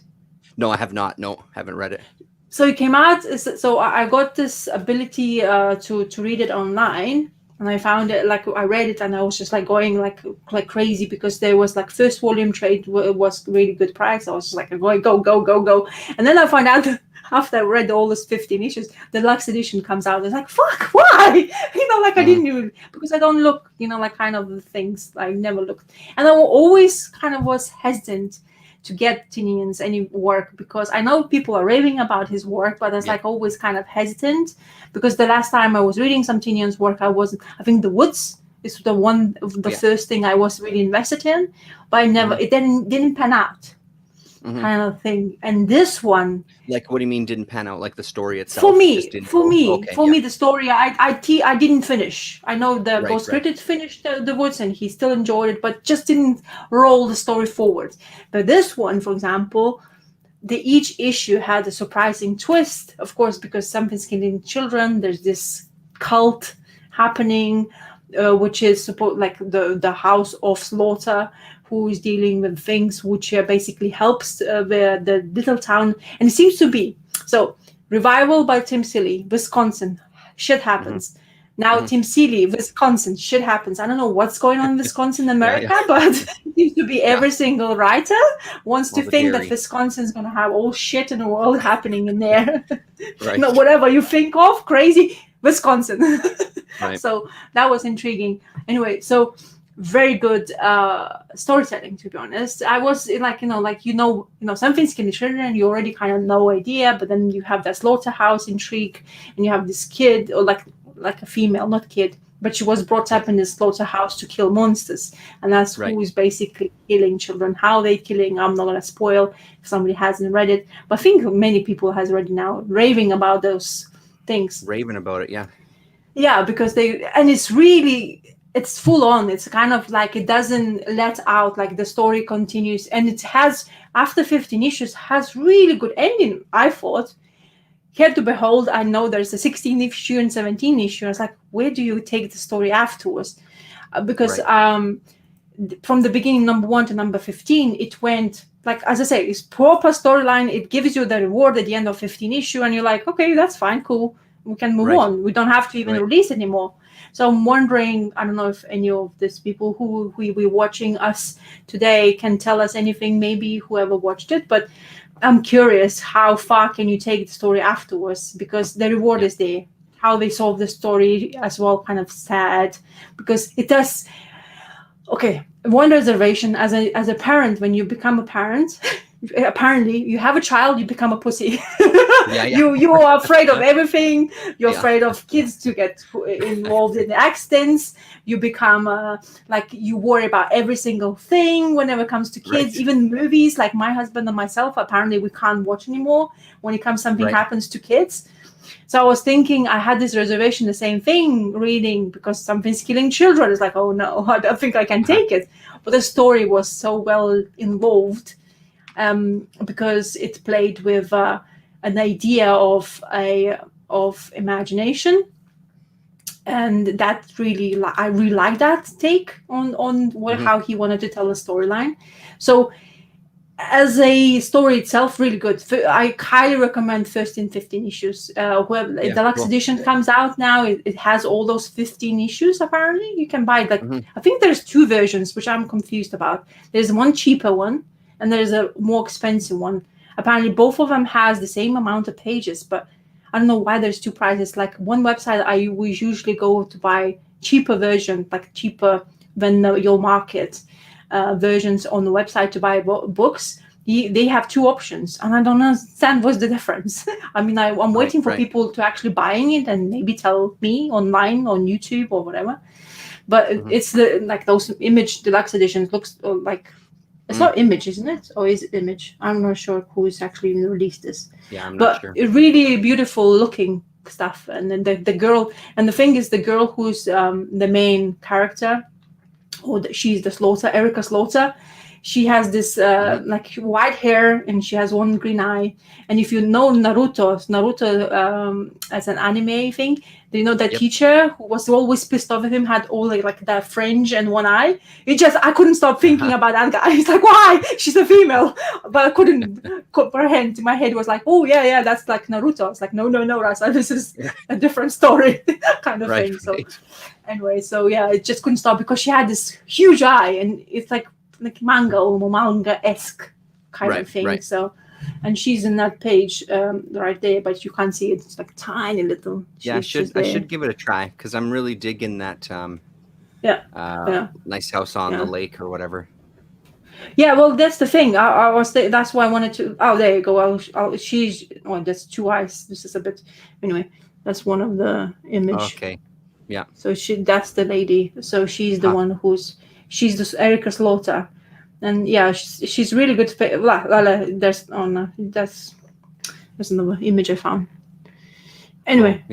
No, I have not. No, haven't read it. So it came out. So I got this ability to read it online, and I found it. Like I read it, and I was just like going like crazy because there was like first volume trade was really good price. I was just like going go, and then I found out. After I read all those 15 issues, the deluxe edition comes out. It's like, fuck, why? I didn't even, because I don't look, like kind of the things I never looked. And I always kind of was hesitant to get Tynion's any work because I know people are raving about his work, but I was like always kind of hesitant because the last time I was reading some Tynion's work, I think The Woods is the first thing I was really invested in, but it didn't pan out. Kind of thing. And this one, like, what do you mean didn't pan out? Like the story itself? For me, the story, I didn't finish. I know the Ghost Critic finished the Woods and he still enjoyed it, but just didn't roll the story forward. But this one, for example, each issue had a surprising twist, of course, because Something's Killing Children. There's this cult happening, which is the House of Slaughter, who is dealing with things which basically helps the little town. And it seems to be. So, Revival by Tim Seeley, Wisconsin, shit happens. Now Tim Seeley, Wisconsin, shit happens. I don't know what's going on in Wisconsin, America, but it seems to be every single writer wants to think that Wisconsin's going to have all shit in the world happening in there. No, whatever you think of, crazy, Wisconsin. So that was intriguing. Anyway, so very good storytelling, to be honest. I was Something's Killing Children, you already kind of no idea, but then you have that slaughterhouse intrigue, and you have this kid, or like a female, not kid, but she was brought up in this slaughterhouse to kill monsters, and that's who is basically killing children. How they killing, I'm not going to spoil if somebody hasn't read it, but I think many people has read it now, raving about those things. Raving about it, yeah, because it's full on. It's kind of like it doesn't let out, like the story continues, and it has, after 15 issues, has really good ending, I thought. Here to behold, I know there's a 16 issue and 17 issue. I was like, where do you take the story afterwards? Because from the beginning, number 1 to number 15, it went, like, as I say, it's proper storyline. It gives you the reward at the end of 15 issue, and you're like, okay, that's fine, cool. We can move on. We don't have to even release anymore. So I'm wondering, I don't know if any of these people who will be watching us today can tell us anything, maybe whoever watched it, but I'm curious how far can you take the story afterwards, because the reward is there. How they solve the story as well, kind of sad, because it does. Okay, one reservation as a parent, when you become a parent, apparently you have a child, you become a pussy. You are afraid of everything. You're afraid of kids to get involved in accidents. You become like, you worry about every single thing whenever it comes to kids. Even movies, like my husband and myself, apparently we can't watch anymore when it comes something happens to kids. So I was thinking, I had this reservation, the same thing, reading, because something's killing children. It's like, oh no, I don't think I can take it. But the story was so well involved, because it played with an idea of imagination, and that really, I really like that take on how he wanted to tell a storyline. So as a story itself, really good. I highly recommend first in 15 issues. The deluxe edition comes out now. It has all those 15 issues. Apparently, you can buy that. I think there's two versions, which I'm confused about. There's one cheaper one, and there's a more expensive one. Apparently, both of them has the same amount of pages, but I don't know why there's two prices. Like, one website I would usually go to buy cheaper version, like cheaper than your market versions on the website to buy books. They have two options, and I don't understand what's the difference. I mean, I'm waiting for people to actually buying it and maybe tell me online on YouTube or whatever. But it's those Image deluxe editions looks like, it's not Image, isn't it? Or is it Image? I'm not sure who's actually released this. Yeah, I'm not sure. But really beautiful looking stuff. And then the girl, and the thing is, the girl who's the main character, or she's the Slaughter, Erica Slaughter. She has this like white hair, and she has one green eye. And if you know Naruto as an anime thing, do you know that teacher who was always pissed off at him, had all like that fringe and one eye? I couldn't stop thinking about that guy. It's like, why? She's a female, but I couldn't comprehend. My head was like, oh yeah, that's like Naruto. It's like, no, Rasa, this is a different story, kind of thing. So anyway, so yeah, it just couldn't stop, because she had this huge eye, and it's like manga-esque kind of thing. So, and she's in that page right there, but you can't see it. It's like tiny little. I should give it a try, because I'm really digging that. Nice house on the lake or whatever. Yeah, well, that's the thing. That's why I wanted to. Oh, there you go. That's two eyes. This is a bit. Anyway, that's one of the image. Okay. Yeah. So that's the lady. So she's the one she's the Erica Slaughter, and she's really good. There's another image I found. Anyway.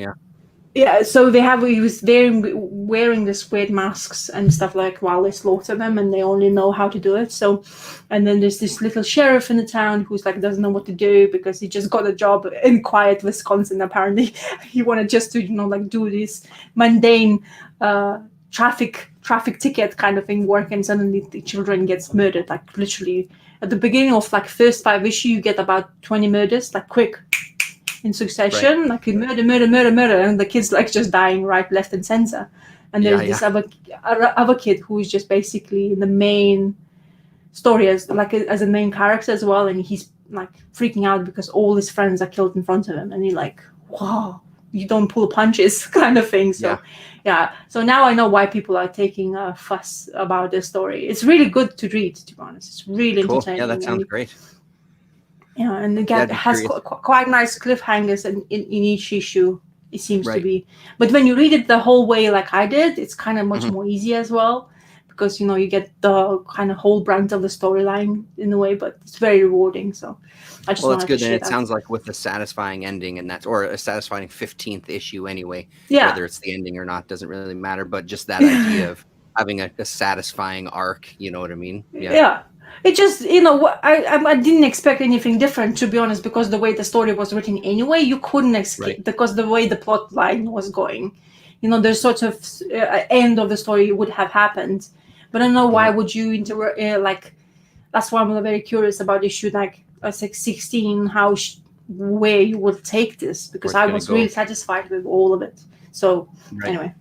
Yeah, so he was wearing these weird masks and stuff, like, while they slaughter them, and they only know how to do it. So, and then there's this little sheriff in the town who's like, doesn't know what to do, because he just got a job in quiet Wisconsin. Apparently, he wanted just to do this mundane traffic ticket kind of thing work, and suddenly the children gets murdered. Like, literally at the beginning of first 5 issues, you get about 20 murders, like quick, in succession, like murder, and the kids just dying right, left, and center. And there's this other kid who is just basically the main story as a main character as well, and he's like freaking out because all his friends are killed in front of him, and he's like, wow, you don't pull punches, kind of thing. So so now I know why people are taking a fuss about this story. It's really good to read, to be honest. It's really entertaining. Yeah, that sounds great. Yeah, and again, it has quite nice cliffhangers in each issue, it seems to be. But when you read it the whole way like I did, it's kind of much more easy as well, because, you get the kind of whole brunt of the storyline in a way, but it's very rewarding. So I just it's good. And it sounds like with a satisfying ending, or a satisfying 15th issue anyway, whether it's the ending or not, doesn't really matter. But just that idea of having a satisfying arc, you know what I mean? Yeah. It just, I didn't expect anything different, to be honest, because the way the story was written anyway, you couldn't escape, because the way the plot line was going, there's sort of end of the story would have happened. But I don't know, why would you that's why I'm very curious about issue 16, where you would take this, because I was really satisfied with all of it. So anyway,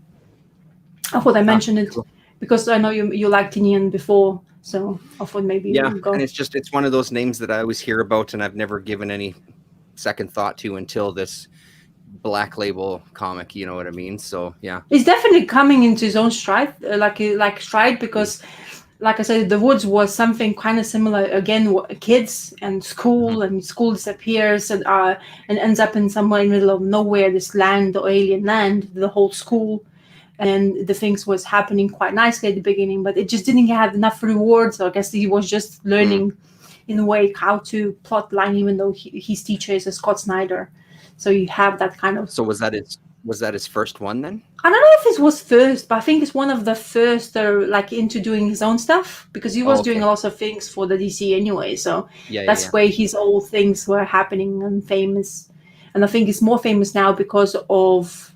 I thought I mentioned it because I know you liked Tinian before. So I thought maybe Yeah, we'll go. and it's one of those names that I always hear about, and I've never given any second thought to until this Black Label comic. You know what I mean? So yeah, It's definitely coming into his own stride, stride, because, like I said, The Woods was something kind of similar. Again, kids and school, and school disappears and ends up in somewhere in the middle of nowhere, this land, the alien land, the whole school. And the things was happening quite nicely at the beginning, but it just didn't have enough rewards. So I guess he was just learning in a way how to plot line, even though his teacher is a Scott Snyder. So you have that kind of. So was that his first one then? I don't know if it was first, but I think it's one of the first into doing his own stuff, because he was doing lots of things for the DC anyway. So that's where his old things were happening and famous. And I think it's more famous now because of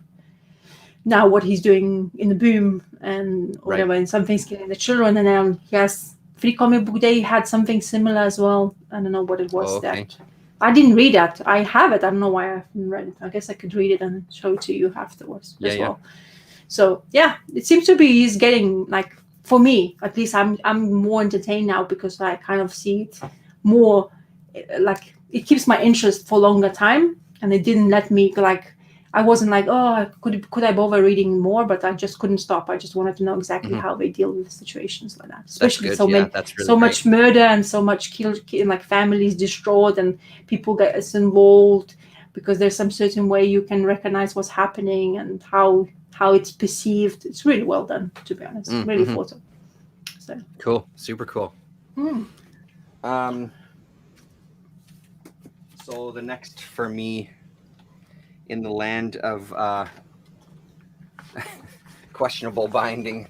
now what he's doing in the Boom and whatever, and some things killing the children. And then he has Free Comic Book Day had something similar as well. I don't know what it was that. I didn't read that. I have it. I don't know why I haven't read it. I guess I could read it and show it to you afterwards as well. So yeah, it seems to be he's getting, like, for me at least, I'm more entertained now because I kind of see it more, like it keeps my interest for longer time, and it didn't let me I wasn't like, oh, could I bother reading more, but I just couldn't stop. I just wanted to know exactly how they deal with situations like that, especially so much murder and so much like families destroyed and people get involved, because there's some certain way you can recognize what's happening and how it's perceived. It's really well done, to be honest. Really thought of. So cool, super cool. So the next for me, in the land of questionable binding,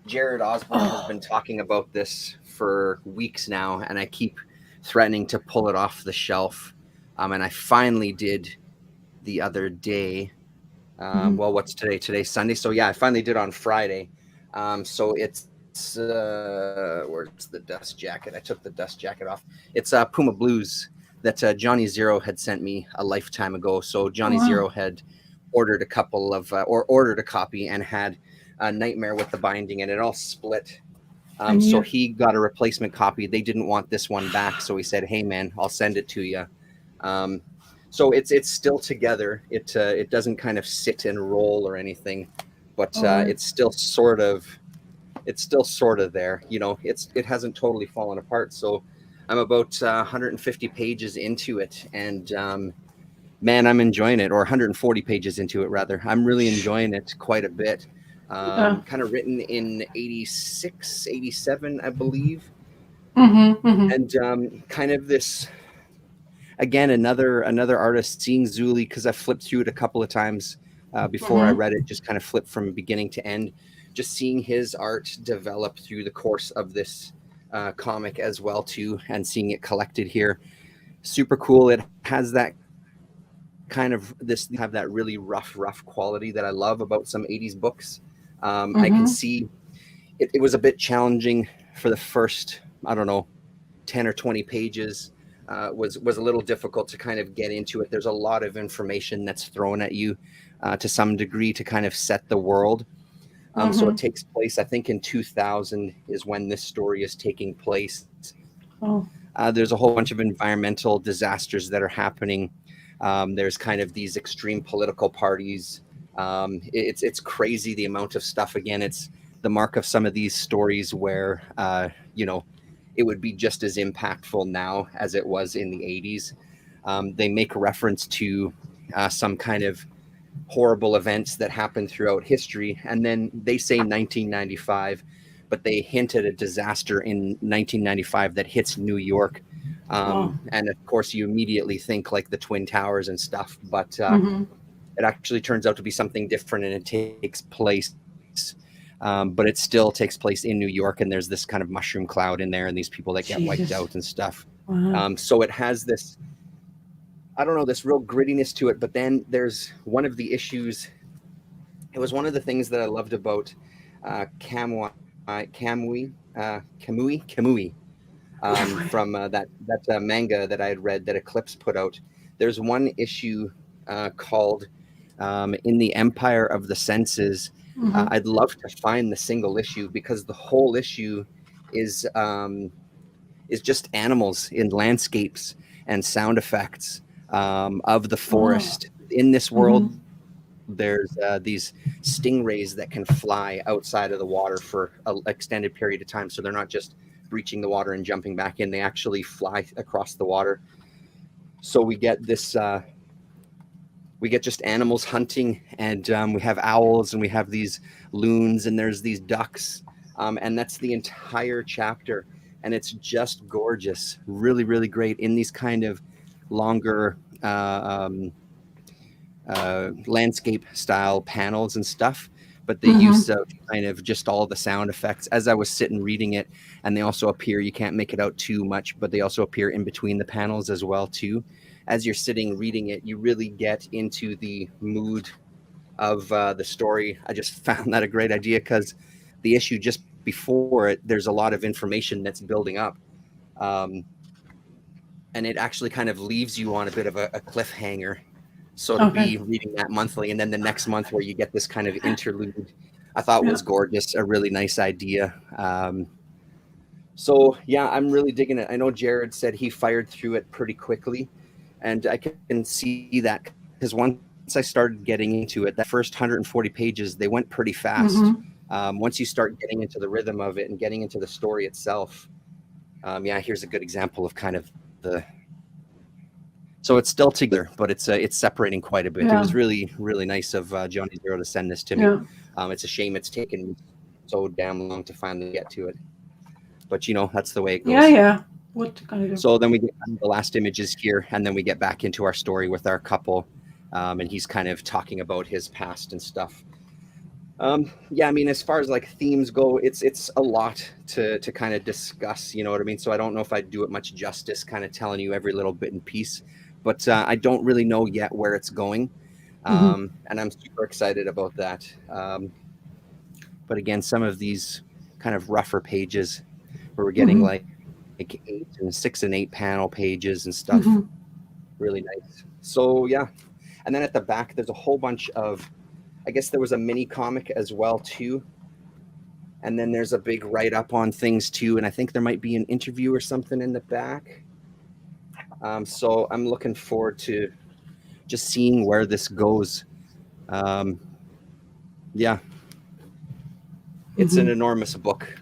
Jared Osborne has been talking about this for weeks now, and I keep threatening to pull it off the shelf. And I finally did the other day. Well, what's today? Today's Sunday. So yeah, I finally did on Friday. So it's where's the dust jacket? I took the dust jacket off. It's Puma Blues that Johnny Zero had sent me a lifetime ago. So Johnny Zero had ordered a couple of ordered a copy and had a Nightmare with the binding, and it all split. So he got a replacement copy. They didn't want this one back, so he said, "Hey man, I'll send it to you." So it's still together. It doesn't kind of sit and roll or anything, but it's still sort of there. You know, it hasn't totally fallen apart. So I'm about 150 pages into it, and man, I'm enjoying it. Or 140 pages into it, rather. I'm really enjoying it quite a bit. Kind of written in 86, 87, I believe. And kind of this, again, another artist, seeing Zuli, because I flipped through it a couple of times before I read it, just kind of flipped from beginning to end. Just seeing his art develop through the course of this comic as well too, and seeing it collected here, super cool. It has that kind of have that really rough quality that I love about some 80s books. I can see it was a bit challenging for the first, I don't know, 10 or 20 pages. Was a little difficult to kind of get into it. There's a lot of information that's thrown at you to some degree to kind of set the world. So it takes place, I think, in 2000 is when this story is taking place. There's a whole bunch of environmental disasters that are happening. There's kind of these extreme political parties. It's crazy, the amount of stuff. Again, it's the mark of some of these stories where, you know, it would be just as impactful now as it was in the 80s. They make reference to some kind of horrible events that happened throughout history, and then they say 1995, but they hint at a disaster in 1995 that hits New York. And of course you immediately think like the Twin Towers and stuff, but it actually turns out to be something different, and it takes place but it still takes place in New York, and there's this kind of mushroom cloud in there, and these people that get wiped out and stuff. So it has this, I don't know, this real grittiness to it. But then there's one of the issues. It was one of the things that I loved about Kamui from that manga that I had read that Eclipse put out. There's one issue called In the Empire of the Senses. I'd love to find the single issue, because the whole issue is just animals in landscapes and sound effects of the forest. In this world, there's these stingrays that can fly outside of the water for an extended period of time. So they're not just breaching the water and jumping back in. They actually fly across the water. So we get this, we get just animals hunting, and we have owls, and we have these loons, and there's these ducks. And that's the entire chapter. And it's just gorgeous. Really, really great in these kind of longer landscape style panels and stuff, but the use of kind of just all the sound effects as I was sitting reading it. And they also appear, you can't make it out too much, but they also appear in between the panels as well too. As you're sitting reading it, you really get into the mood of the story. I just found that a great idea, because the issue just before it, there's a lot of information that's building up, and it actually kind of leaves you on a bit of a cliffhanger. So to be reading that monthly, and then the next month where you get this kind of interlude, I thought was gorgeous, a really nice idea. So yeah, I'm really digging it. I know Jared said he fired through it pretty quickly, and I can see that, because once I started getting into it, that first 140 pages, they went pretty fast. Once you start getting into the rhythm of it and getting into the story itself, here's a good example of kind of the. So it's still together, but it's separating quite a bit. It was really, really nice of Johnny Zero to send this to me. It's a shame it's taken so damn long to finally get to it. But, that's the way it goes. What can I do? So then we get the last images here, and then we get back into our story with our couple. And he's kind of talking about his past and stuff. As far as like themes go, it's a lot to kind of discuss, you know what I mean? So I don't know if I'd do it much justice kind of telling you every little bit and piece. But I don't really know yet where it's going. And I'm super excited about that. But again, some of these kind of rougher pages where we're getting like 6 and 8 panel pages and stuff. Really nice. So, yeah. And then at the back, there's a whole bunch of, I guess there was a mini comic as well, too. And then there's a big write-up on things, too. And I think there might be an interview or something in the back. So I'm looking forward to just seeing where this goes. It's an enormous book.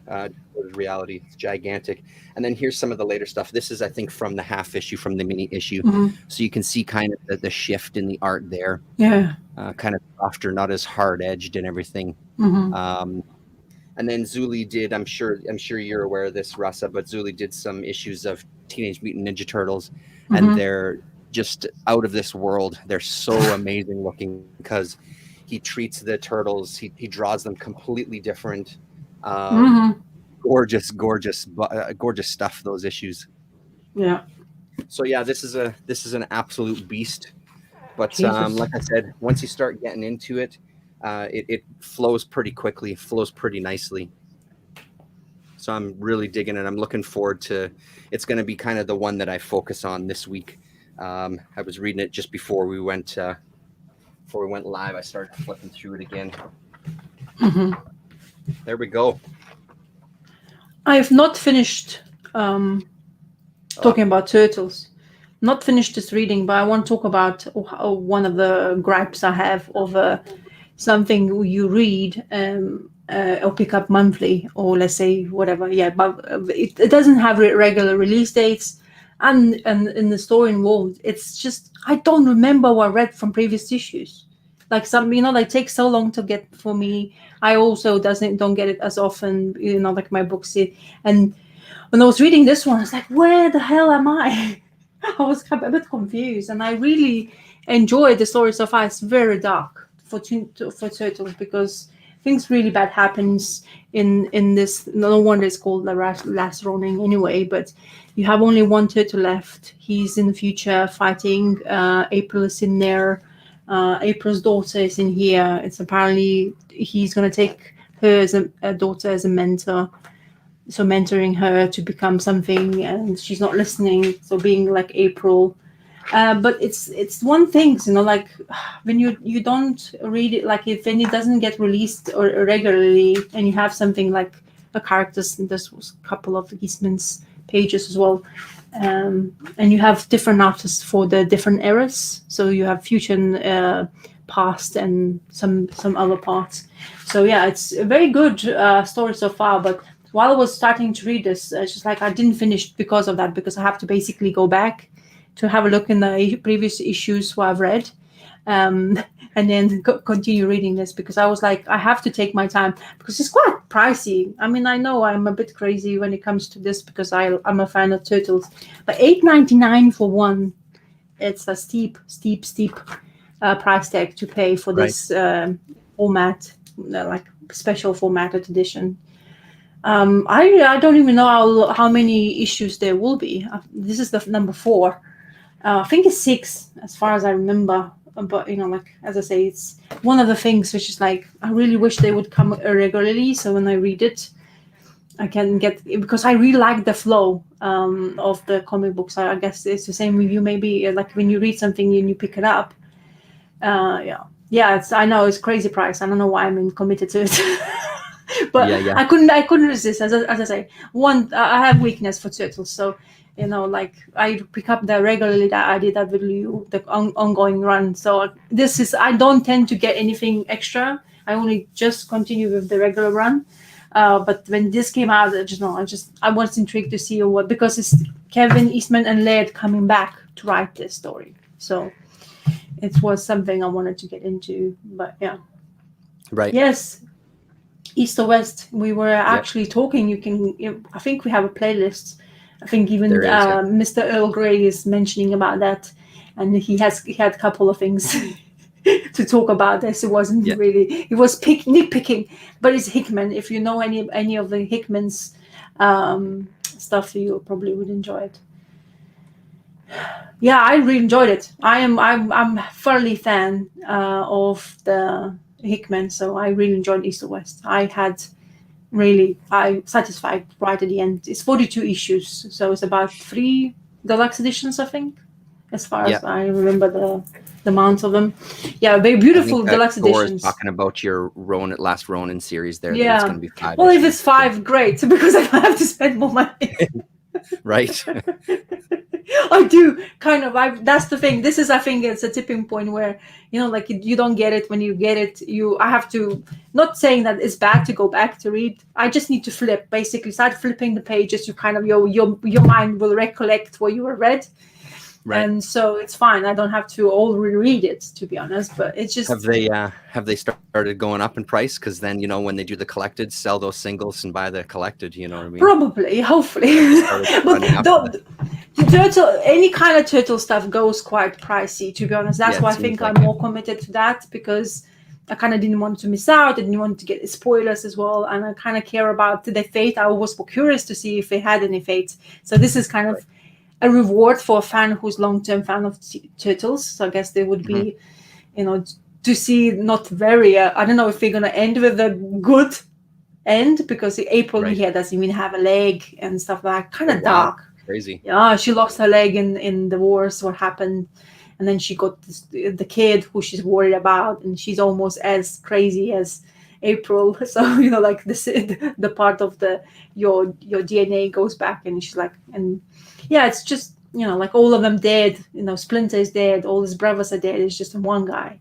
Reality, it's gigantic. And then here's some of the later stuff. This is, I think, from the half issue, from the mini issue. So you can see kind of the shift in the art there. Kind of softer, not as hard edged and everything. And then Zuli did, I'm sure you're aware of this, Rasa, but Zuli did some issues of Teenage Mutant Ninja Turtles, and they're just out of this world. They're so amazing looking, because he treats the turtles, he draws them completely different. Gorgeous stuff, those issues. So yeah, this is an absolute beast. But like I said, once you start getting into it, it flows pretty quickly, flows pretty nicely. So I'm really digging it. I'm looking forward to, it's going to be kind of the one that I focus on this week. I was reading it just before we went live. I started flipping through it again. There we go. I have not finished talking about turtles. Not finished this reading, but I want to talk about one of the gripes I have of something you read or pick up monthly, or let's say whatever. Yeah, but it doesn't have regular release dates, and in the story involved, it's just I don't remember what I read from previous issues. Like some, like takes so long to get for me. I also don't get it as often, like my books. And when I was reading this one, I was like, where the hell am I? I was a bit confused, and I really enjoyed the story so far. It's very dark for turtles, because things really bad happens in this. No wonder it's called the last Ronin anyway. But you have only one turtle left. He's in the future fighting. April is in there. April's daughter is in here. It's apparently he's going to take her as a daughter as a mentor. So mentoring her to become something, and she's not listening. So being like April, but it's one thing, like when you don't read it, like if it doesn't get released or regularly, and you have something like characters. And there's a couple of Eastman's pages as well. And you have different artists for the different eras. So you have future and past and some other parts. So yeah, it's a very good story so far. But while I was starting to read this, it's just like I didn't finish because of that, because I have to basically go back to have a look in the previous issues what I've read. And then continue reading this, because I was like, I have to take my time, because it's quite pricey. I mean, I know I'm a bit crazy when it comes to this, because I'm a fan of turtles, but $8.99 for one, it's a steep price tag to pay for this format, like special formatted edition. I don't even know how many issues there will be. This is the number 4. I think it's 6 as far as I remember. But like as I say, it's one of the things which is like I really wish they would come regularly. So when I read it, I can get, because I really like the flow of the comic books. I guess it's the same with you. Maybe like when you read something and you pick it up. I know it's crazy price. I don't know why I'm committed to it. But I couldn't resist. As I say, I have weakness for turtles, so like I pick up the regularly that IDW, the ongoing run. So this is, I don't tend to get anything extra. I only just continue with the regular run. But when this came out, I was intrigued to see what, because it's Kevin Eastman and Laird coming back to write this story. So it was something I wanted to get into. But yeah, right. Yes. East or West, we were actually talking. I think we have a playlist. I think even Mr. Earl Grey is mentioning about that, and he had a couple of things to talk about this. It wasn't really. It was nitpicking, but it's Hickman. If you know any of the Hickman's stuff, you probably would enjoy it. Yeah, I really enjoyed it. I'm thoroughly fan of the Hickman, so I really enjoyed East or West. I satisfied right at the end. It's 42 issues, so it's about 3 deluxe editions, I think, as far as I remember the amount of them. Yeah, very beautiful deluxe editions. Talking about your Last Ronin series there. Yeah, it's going to be 5. Well, if it's 5, great, because I don't have to spend more money. Right. I do kind of. That's the thing. This is, I think, it's a tipping point where like you don't get it. When you get it, I have to. Not saying that it's bad to go back to read. I just need to flip. Basically, start flipping the pages. You kind of your mind will recollect what you were read. Right. And so it's fine. I don't have to all reread it, to be honest. But it's just, have they started going up in price? Because then when they do the collected, sell those singles and buy the collected. You know what I mean? Probably, hopefully. But any kind of turtle stuff goes quite pricey, to be honest. That's why I think I'm more committed to that, because I kind of didn't want to miss out. I didn't want to get spoilers as well, and I kind of care about the fate. I was curious to see if they had any fate. So this is kind of a reward for a fan who's long-term fan of turtles. So I guess they would be, to see not very. I don't know if they're gonna end with a good end, because April here doesn't even have a leg and stuff like that. Kind of dark. Crazy. Yeah, she lost her leg in the wars. What happened? And then she got the kid who she's worried about, and she's almost as crazy as April. So like the part of your DNA goes back, and she's like, and it's just like all of them dead. Splinter is dead. All his brothers are dead. It's just one guy,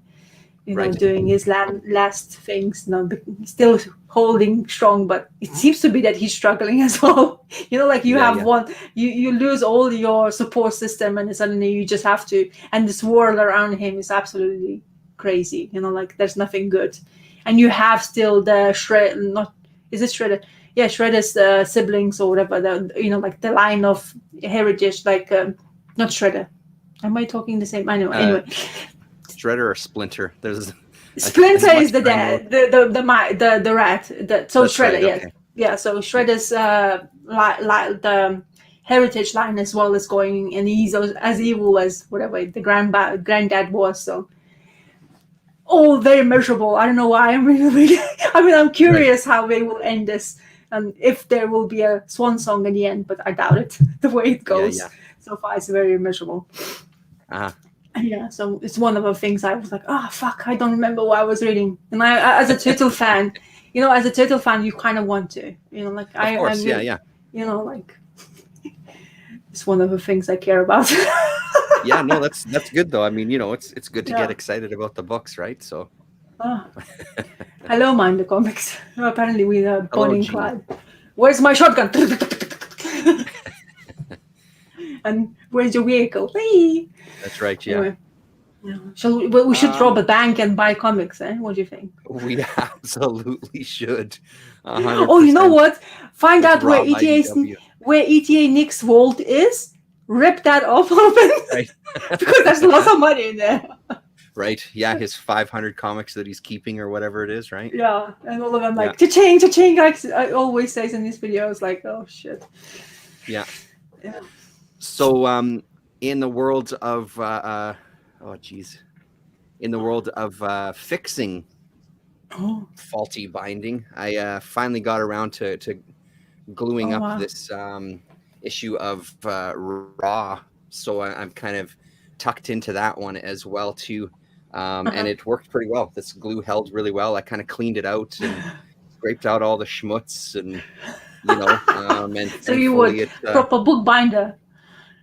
doing his last things. Still holding strong, but it seems to be that he's struggling as well. Like you have one, you lose all your support system, and suddenly you just have to. And this world around him is absolutely crazy. Like there's nothing good, and you have still the Shredder. Is it Shredder? Yeah, Shredder's siblings or whatever. Like the line of heritage, like not Shredder. Am I talking the same? I know. Anyway, Shredder or Splinter? There's Splinter is the dad, the rat. So That's Shredder, okay. Yeah. So Shredder's the heritage line as well is going, and he's as evil as whatever the granddad was. So all very miserable. I don't know why I'm really. I'm curious how they will end this, and if there will be a swan song in the end, but I doubt it. The way it goes so far, it's very miserable. Yeah, so it's one of the things I was like, oh fuck, I don't remember what I was reading. And I as a turtle fan, you kind of want to, like Of course, I'm, yeah. Like it's one of the things I care about. Yeah, no, that's good though. I mean, it's good to Yeah. get excited about the books, right? So Oh. Hello, Mind the Comics. Apparently we are hello, Bonnie and G. Clyde. Where's my shotgun? And where's your vehicle? Hey. That's right, yeah. Anyway, we should rob a bank and buy comics, eh? What do you think? We absolutely should. 100%. Oh, you know what? Find Let's out where rob IDW. ETA Nick's vault is. Rip that off open. Right. Because there's lots of money in there. Right. Yeah, his 500 comics that he's keeping or whatever it is, right? Yeah, and all of them like cha-ching, cha-ching. Like I always say in these videos, like, oh shit. Yeah. Yeah. So, in the world of in the world of fixing faulty binding, I finally got around to gluing up this issue of Raw. So I'm kind of tucked into that one as well too, and it worked pretty well. This glue held really well. I kind of cleaned it out and scraped out all the schmutz, and and so you would proper bookbinder.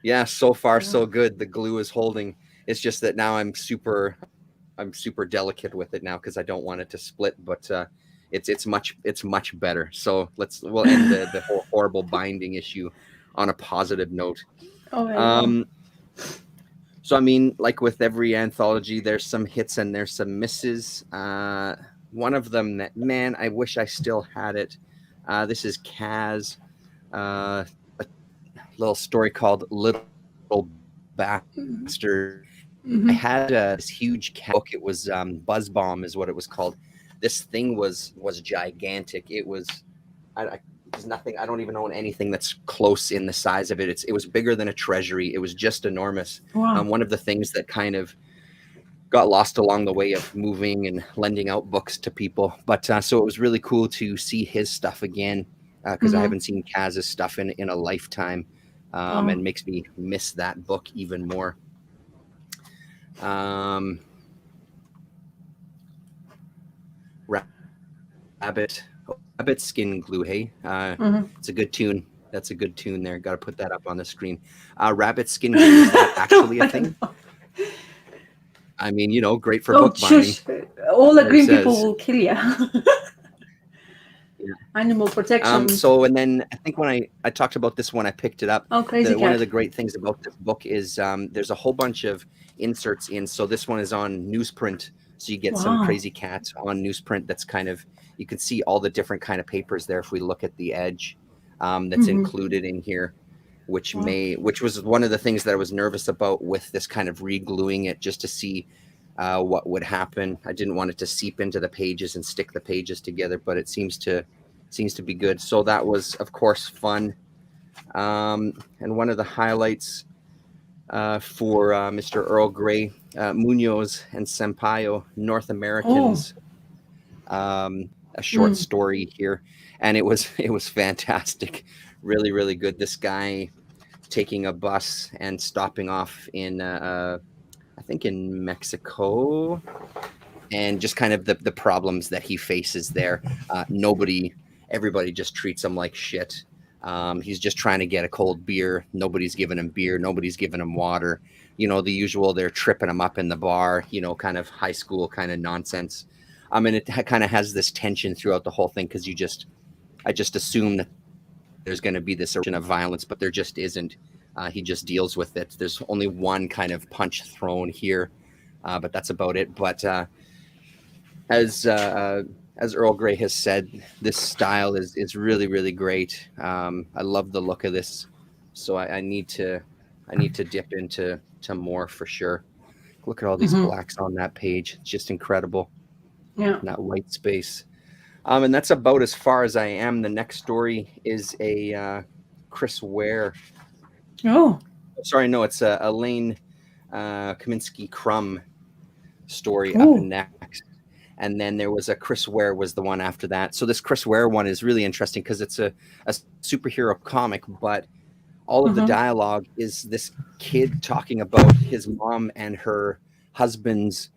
Yeah, so far so good. The glue is holding. It's just that now I'm super delicate with it now because I don't want it to split, but it's much better. So we'll end the whole horrible binding issue on a positive note. So I mean, like with every anthology, there's some hits and there's some misses. One of them that, man, I wish I still had it. This is Kaz, a little story called Little Bastard. I had this huge book. It was Buzz Bomb is what it was called. This thing was gigantic. It was there's nothing. I don't even own anything that's close in the size of it. It was bigger than a treasury. It was just enormous. Wow. One of the things that kind of got lost along the way of moving and lending out books to people. But so it was really cool to see his stuff again because I haven't seen Kaz's stuff in a lifetime, and makes me miss that book even more. Rabbit Skin Glue, hey? It's a good tune. That's a good tune there. Got to put that up on the screen. Rabbit Skin Glue, is that actually a thing? I mean, great for bookbinding. All the green people will kill you. Animal protection. So, and then I think when I talked about this one, I picked it up. Oh, crazy one of the great things about this book is there's a whole bunch of inserts in. So this one is on newsprint. So you get some Crazy Cat on newsprint. That's kind of, you can see all the different kind of papers there if we look at the edge that's included in here, which was one of the things that I was nervous about with this kind of re-gluing it, just to see what would happen. I didn't want it to seep into the pages and stick the pages together, but it seems to be good. So that was, of course, fun. And one of the highlights for Mr. Earl Grey, Munoz and Sampaio, North Americans, a short story here, and it was fantastic, really, really good. This guy taking a bus and stopping off in I think in Mexico, and just kind of the problems that he faces there. Everybody just treats him like shit. He's just trying to get a cold beer. Nobody's giving him beer. Nobody's giving him water. The usual, they're tripping him up in the bar, kind of high school kind of nonsense. And it kind of has this tension throughout the whole thing, because I just assume that there's going to be this urge of violence, but there just isn't. He just deals with it. There's only one kind of punch thrown here, but that's about it. But as Earl Grey has said, this style is really, really great. I love the look of this, so I need to dip into more for sure. Look at all these blacks on that page; it's just incredible. Yeah, that white space. And that's about as far as I am. The next story is a Chris Ware. Oh, sorry, no, it's a Elaine Kaminsky Crumb story up next. And then there was a Chris Ware was the one after that. So this Chris Ware one is really interesting because it's a superhero comic, but all of the dialogue is this kid talking about his mom and her husband's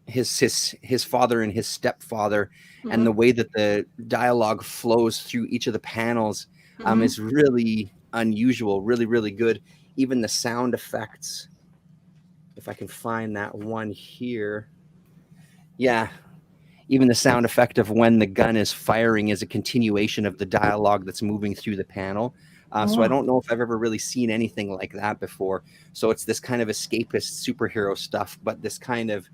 his father and his stepfather, and the way that the dialogue flows through each of the panels is really unusual, really, really good. Even the sound effects, if I can find that one here. Yeah. Even the sound effect of when the gun is firing is a continuation of the dialogue that's moving through the panel. So I don't know if I've ever really seen anything like that before. So it's this kind of escapist superhero stuff, but this kind of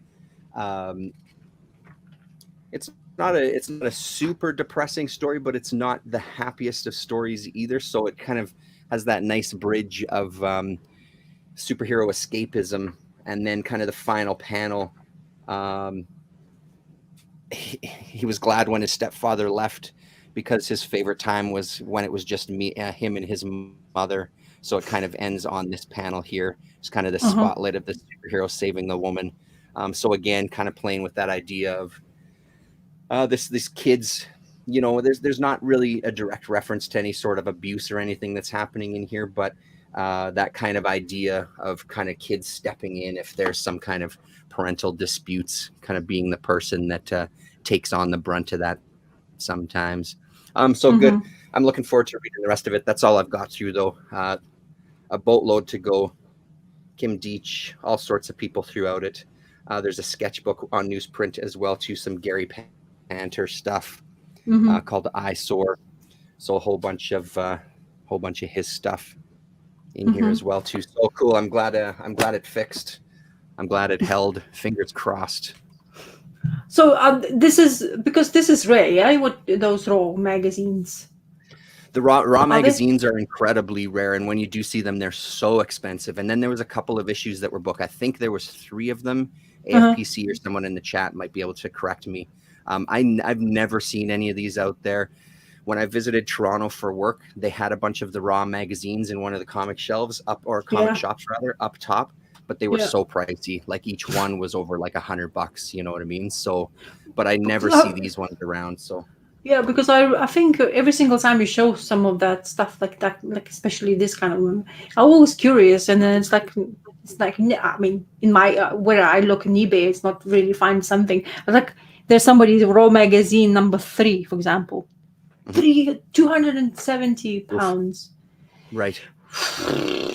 it's not a super depressing story, but it's not the happiest of stories either. So it kind of has that nice bridge of superhero escapism, and then kind of the final panel. He was glad when his stepfather left, because his favorite time was when it was just him and his mother. So it kind of ends on this panel here. It's kind of the spotlight of the superhero saving the woman. So again, kind of playing with that idea of this kids, there's not really a direct reference to any sort of abuse or anything that's happening in here, but that kind of idea of kind of kids stepping in if there's some kind of parental disputes, kind of being the person that takes on the brunt of that sometimes. So good. I'm looking forward to reading the rest of it. That's all I've got through, though. A boatload to go. Kim Deitch, all sorts of people throughout it. There's a sketchbook on newsprint as well, too, some Gary Panter stuff called Eyesore. So a whole bunch of his stuff in here as well, too. So cool. I'm glad it fixed. I'm glad it held. Fingers crossed. So this is rare, yeah? What, those raw magazines? The raw magazines are incredibly rare, and when you do see them, they're so expensive. And then there was a couple of issues that were booked. I think there was 3 of them. AFPC or someone in the chat might be able to correct me. I've never seen any of these out there. When I visited Toronto for work, they had a bunch of the raw magazines in one of the comic shelves comic shops rather, up top. But they were so pricey. Like each one was over like $100. You know what I mean? So, but I never see these ones around. So. Yeah, because I think every single time you show some of that stuff like that, like especially this kind of one, I'm always curious, and then it's like I mean, in my where I look in eBay, it's not really find something. But like there's somebody's raw magazine number 3, for example, 270 pounds. Right.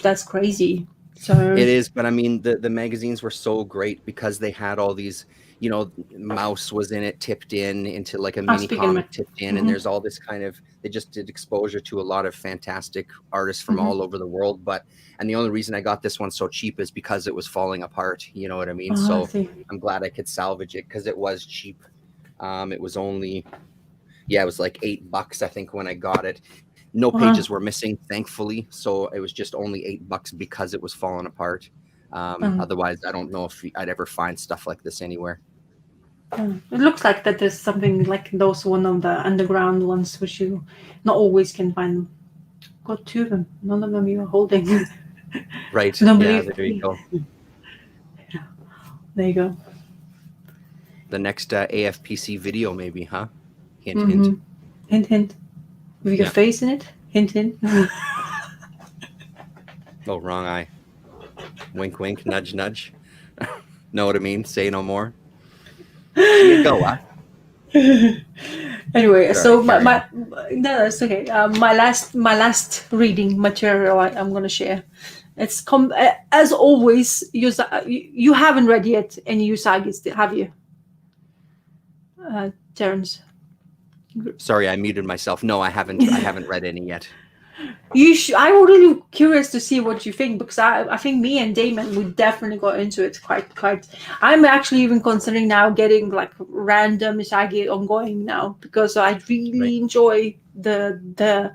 That's crazy. So it is, but I mean, the magazines were so great because they had all these, Mouse was in it, tipped in into like a mini comic, tipped in, and there's all this kind of, they just did exposure to a lot of fantastic artists from all over the world. And the only reason I got this one so cheap is because it was falling apart. You know what I mean? So I'm glad I could salvage it because it was cheap. It was only, it was like $8, I think, when I got it. No pages were missing, thankfully. So it was just only $8 because it was falling apart. Otherwise, I don't know if I'd ever find stuff like this anywhere. It looks like that there's something like those one of the underground ones, which you not always can find them. Got 2 of them. None of them you are holding. Right. There you go. Yeah. There you go. The next AFPC video, maybe, huh? Hint, hint. Hint, hint. With your face in it? Hint, hint. Oh, wrong eye. Wink, wink, nudge, nudge. Know what I mean? Say no more. Here you go, huh? Anyway, so no, that's okay. My last reading material I'm going to share. It's as always. You haven't read yet any Usagi's, have you, Terrence? Sorry, I muted myself. No, I haven't read any yet. I'm really curious to see what you think, because I think me and Damon, we definitely got into it quite. I'm actually even considering now getting like random Usagi ongoing now, because I really enjoy the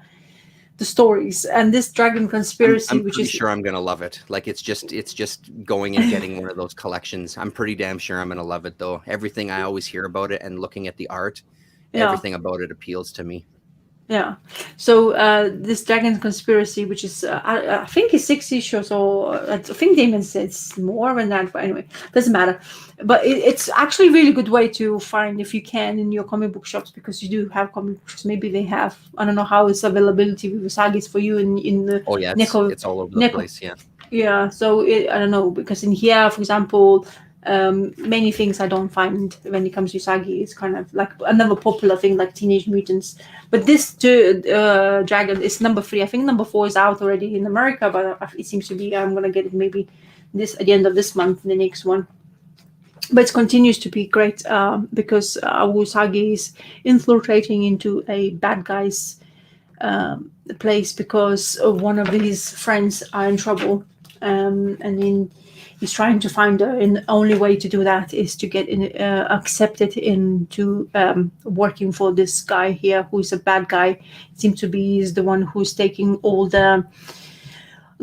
stories, and this Dragon Conspiracy, I'm pretty sure I'm gonna love it. Like it's just going and getting one of those collections. I'm pretty damn sure I'm gonna love it, though. Everything I always hear about it and looking at the art, everything about it appeals to me. Yeah. So this Dragon Conspiracy, which is I think it's 6 issues, or I think Damon said it's more than that, but anyway, doesn't matter. But it's actually a really good way to find, if you can, in your comic book shops, because you do have comic books. Maybe they have, I don't know how it's availability with Usagi's for you in the it's all over the place. Yeah. Yeah. So I don't know, because in here, for example, many things I don't find when it comes to Usagi. It's kind of like another popular thing, like Teenage Mutants. But this Dragon is number 3. I think number 4 is out already in America, but it seems to be, I'm gonna get it maybe this at the end of this month, the next one. But it continues to be great because Usagi is infiltrating into a bad guy's place because one of his friends are in trouble, and then he's trying to find her, and the only way to do that is to get accepted into working for this guy here, who is a bad guy. It seems to be he's the one who's taking all the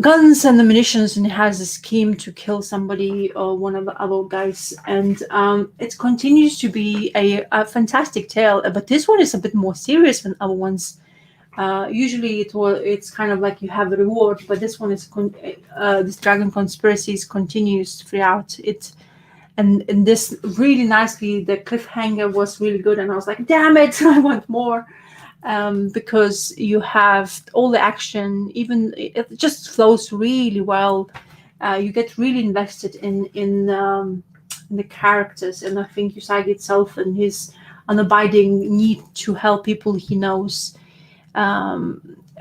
guns and the munitions, and has a scheme to kill somebody or one of the other guys. And it continues to be a fantastic tale, but this one is a bit more serious than other ones. Usually it's kind of like you have a reward, but this one is this Dragon Conspiracies continues throughout it, and this really nicely, the cliffhanger was really good, and I was like, damn it, I want more, because you have all the action, even it just flows really well. You get really invested in the characters, and I think Usagi itself and his unabiding need to help people he knows,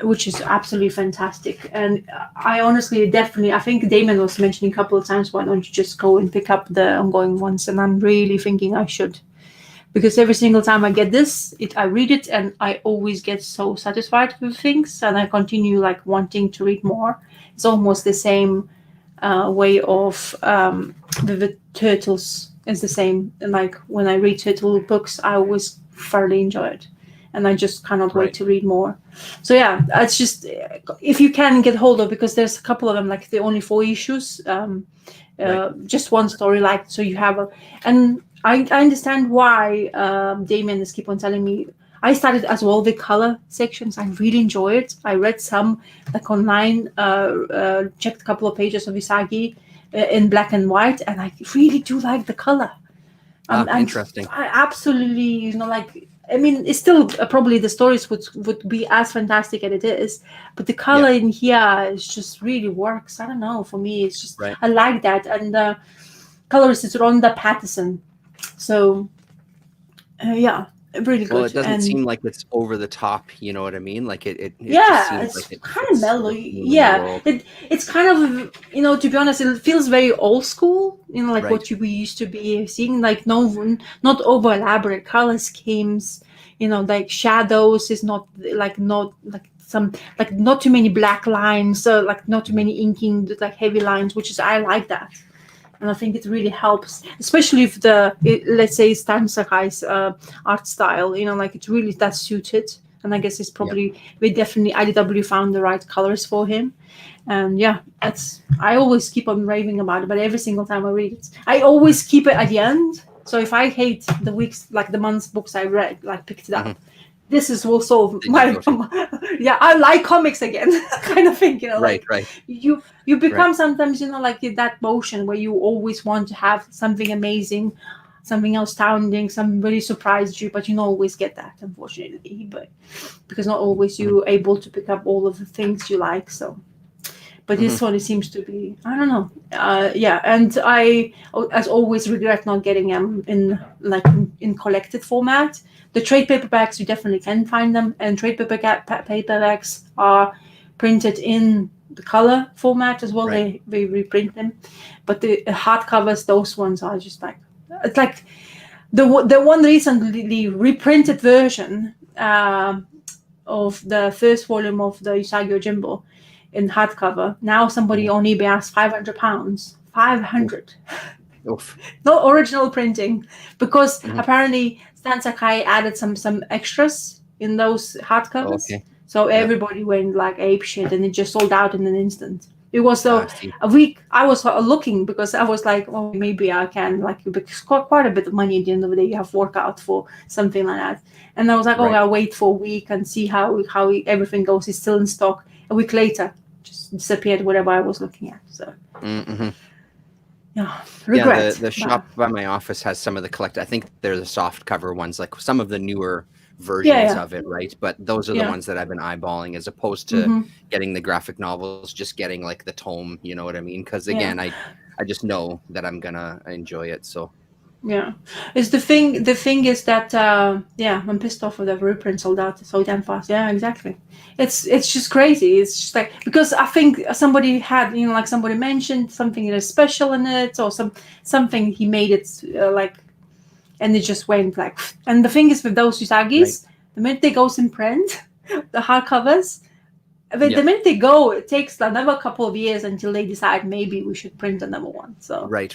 which is absolutely fantastic. And I honestly, definitely, I think Damon was mentioning a couple of times, why don't you just go and pick up the ongoing ones? And I'm really thinking I should, because every single time I get this, I read it, and I always get so satisfied with things, and I continue like wanting to read more. It's almost the same way of the Turtles is the same. And like when I read turtle books, I always thoroughly enjoy it, and I just cannot wait to read more. So yeah, it's just, if you can get hold of, because there's a couple of them, like the only 4 issues, just one story, like, so you have and I understand why Damien is keep on telling me. I started as well the color sections. I really enjoy it. I read some like online, checked a couple of pages of Usagi in black and white, and I really do like the color. Interesting. I absolutely, like, I mean, it's still probably the stories would be as fantastic as it is, but the color in here is just really works. I don't know. For me, it's just I like that, and the colorist is Rhonda Pattison. So, really good. Well, it doesn't seem like it's over the top. You know what I mean? Like it just seems like it's kind of mellow. Yeah, it's kind of, to be honest, it feels very old school. Like what we used to be seeing. Like not over elaborate color schemes. Like shadows is not too many black lines. Like not too many inking, like heavy lines, which is, I like that. And I think it really helps, especially if let's say Stan Sakai's art style, like it really does suit it. And I guess it's probably, IDW found the right colors for him. And I always keep on raving about it, but every single time I read it, I always keep it at the end. So if I hate the weeks, like the month's books I read, like picked it up, this is also my I like comics again kind of thing, right. You become sometimes, like that motion where you always want to have something amazing, something astounding, something really surprised you, but you don't always get that, unfortunately, but because not always you're able to pick up all of the things you like. So but this one, it seems to be, I don't know. And I, as always, regret not getting them in collected format. The trade paperbacks, you definitely can find them. And trade paperbacks are printed in the color format as well. Right. They reprint them. But the hardcovers, those ones are just like, it's like the one recently reprinted version of the first volume of the Usagi Yojimbo in hardcover. Now somebody on eBay asks £500. 500. Oof. No original printing, because apparently Stan Sakai added some extras in those hardcovers. So everybody went like ape shit, and it just sold out in an instant. It was See. a week. I was looking because I was like, oh, maybe I can, like, because quite a bit of money at the end of the day. You have work out for something like that. And I was like, oh, I'll wait for a week and see how everything goes. It's still in stock. A week later, just disappeared whatever I was looking at. So, yeah, regret. The shop by my office has some of the I think they're the soft cover ones, like some of the newer versions of it, right? But those are the ones that I've been eyeballing, as opposed to getting the graphic novels, just getting like the tome, you know what I mean? Because again, I just know that I'm gonna enjoy it. So it's the thing is that I'm pissed off with the reprint sold out so damn fast. Yeah, exactly. It's just crazy. It's just like, because I think somebody had, like somebody mentioned something that is special in it, or something he made it like, and it just went like. And the thing is with those Usagis, the minute they go in print, the hardcovers, the minute they go, it takes another couple of years until they decide maybe we should print another one. So right.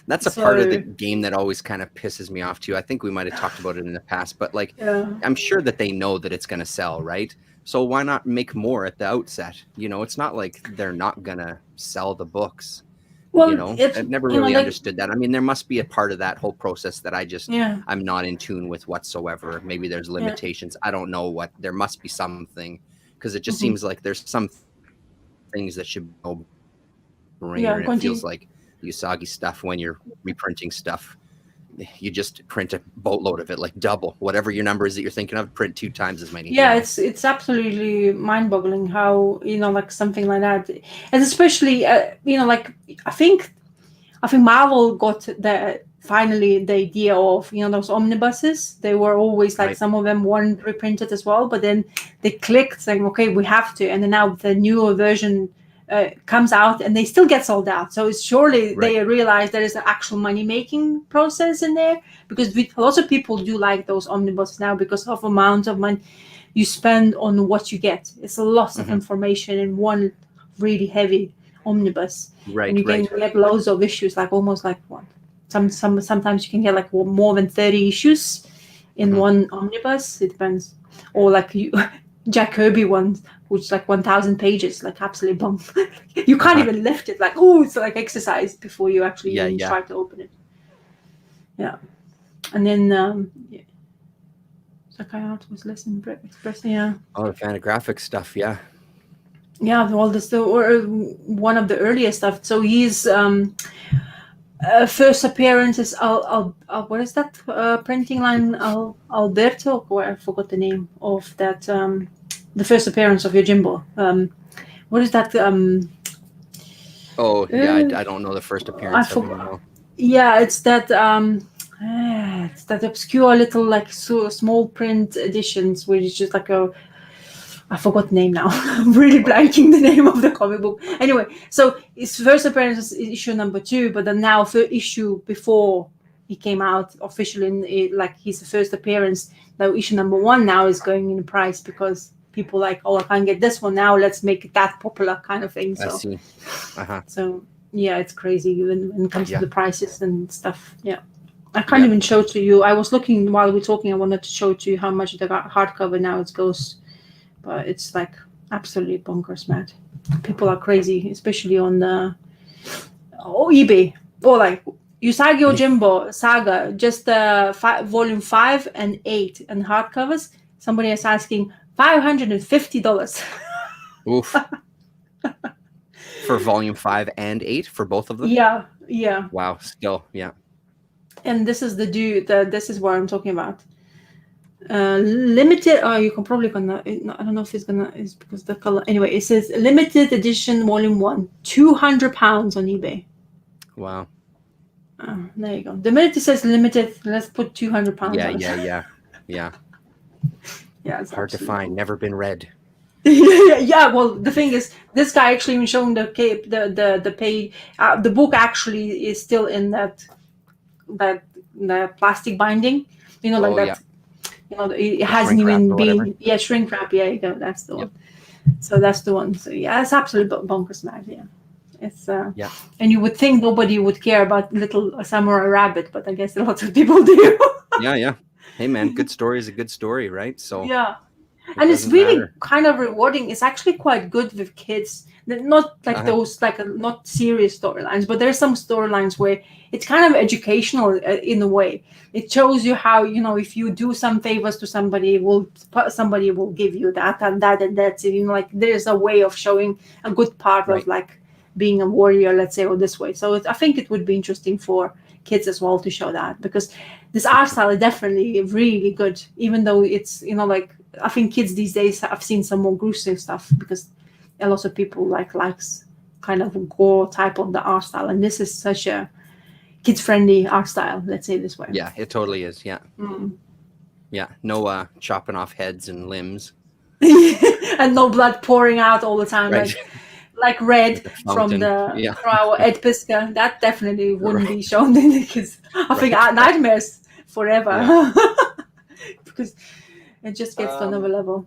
That's a part of the game that always kind of pisses me off too. I think we might have talked about it in the past, but like, I'm sure that they know that it's going to sell, right? So why not make more at the outset? It's not like they're not going to sell the books. Well, I've never really understood that. I mean, there must be a part of that whole process that I'm not in tune with whatsoever. Maybe there's limitations. I don't know what. There must be something, because it just seems like there's some things that should go brainer. And it feels like Usagi stuff, when you're reprinting stuff, you just print a boatload of it, like double whatever your number is that you're thinking of, print 2 times as many. It's absolutely mind-boggling how, like something like that, and especially like I think Marvel got finally the idea of those omnibuses. They were always like, some of them weren't reprinted as well, but then they clicked saying, okay, we have to, and then now the newer version comes out and they still get sold out. So it's surely they realize there is an actual money-making process in there, because lots of people do like those omnibuses now because of amount of money you spend on what you get. It's a lot of information in one really heavy omnibus, and you can get loads of issues, like almost like one. Sometimes you can get like more than 30 issues in one omnibus. It depends, or like Jack Kirby one, which is like 1,000 pages, like absolutely bum. You can't even lift it. Like, it's like exercise before you actually even try to open it. Yeah, and then Sakai Art was less expressing. Oh, the Fantagraphics stuff. Yeah, all this, or one of the earlier stuff. So he's first appearance is what is that printing line? Alberto. I forgot the name of that. The first appearance of Yojimbo. What is that? I don't know the first appearance. Yeah, it's that. It's that obscure little like small print editions, where it's just like I forgot the name now. I'm really blanking the name of the comic book. Anyway, so his first appearance is issue number 2, but then now issue before he came out officially, like his first appearance. Now issue number 1 now is going in price because people like, I can't get this one now. Let's make it that popular kind of thing. So, I see. So it's crazy when it comes to the prices and stuff. Yeah. I can't even show to you. I was looking while we were talking. I wanted to show to you how much the hardcover now it goes. But it's like absolutely bonkers mad. People are crazy, especially on eBay. Or like Usagi Yojimbo Saga, just volume 5 and 8 and hardcovers. Somebody is asking $550. Oof. For volume 5 and 8 for both of them? Yeah. Wow, still, yeah. And this is this is what I'm talking about. Limited. You can probably gonna. I don't know if it's because the color. Anyway, it says limited edition volume 1, £200 on eBay. Wow. There you go. The minute it says limited, let's put £200 on it. Yeah. It's hard to find. Never been read. Yeah. Well, the thing is, this guy actually even showing the page. The book actually is still in that plastic binding. Like that. Yeah. It hasn't even been. Yeah, shrink wrap. Yeah, you go. That's the one. So that's the one. So it's absolutely bonkers mad. Yeah. It's and you would think nobody would care about little samurai rabbit, but I guess a lot of people do. Yeah. Hey man, good story is a good story, right? So and it's really kind of rewarding. It's actually quite good with kids. Not like those, like not serious storylines, but there's some storylines where it's kind of educational in a way. It shows you how, if you do some favors to somebody will give you that and that, and that's it. Like there's a way of showing a good part of like being a warrior, let's say, or this way. So I think it would be interesting for kids as well to show that, because this art style is definitely really good, even though it's, like, I think kids these days have seen some more gruesome stuff, because a lot of people likes kind of gore type of the art style, and this is such a kids friendly art style, let's say this way. Yeah, it totally is. Yeah. Yeah, no chopping off heads and limbs. And no blood pouring out all the time, like red from our Ed Piska. That definitely wouldn't be shown in the kids. I think nightmares forever. Because it just gets to another level.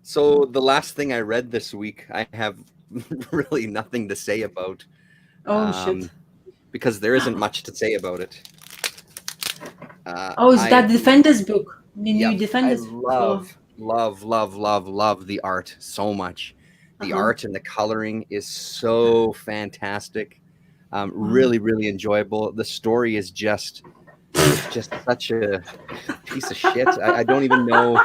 So the last thing I read this week, I have really nothing to say about. Shit. Because there isn't much to say about it. Is that Defenders book? The new Defenders book? Love the art so much. The art and the coloring is so fantastic. Really, really enjoyable. The story is just such a piece of shit. I don't even know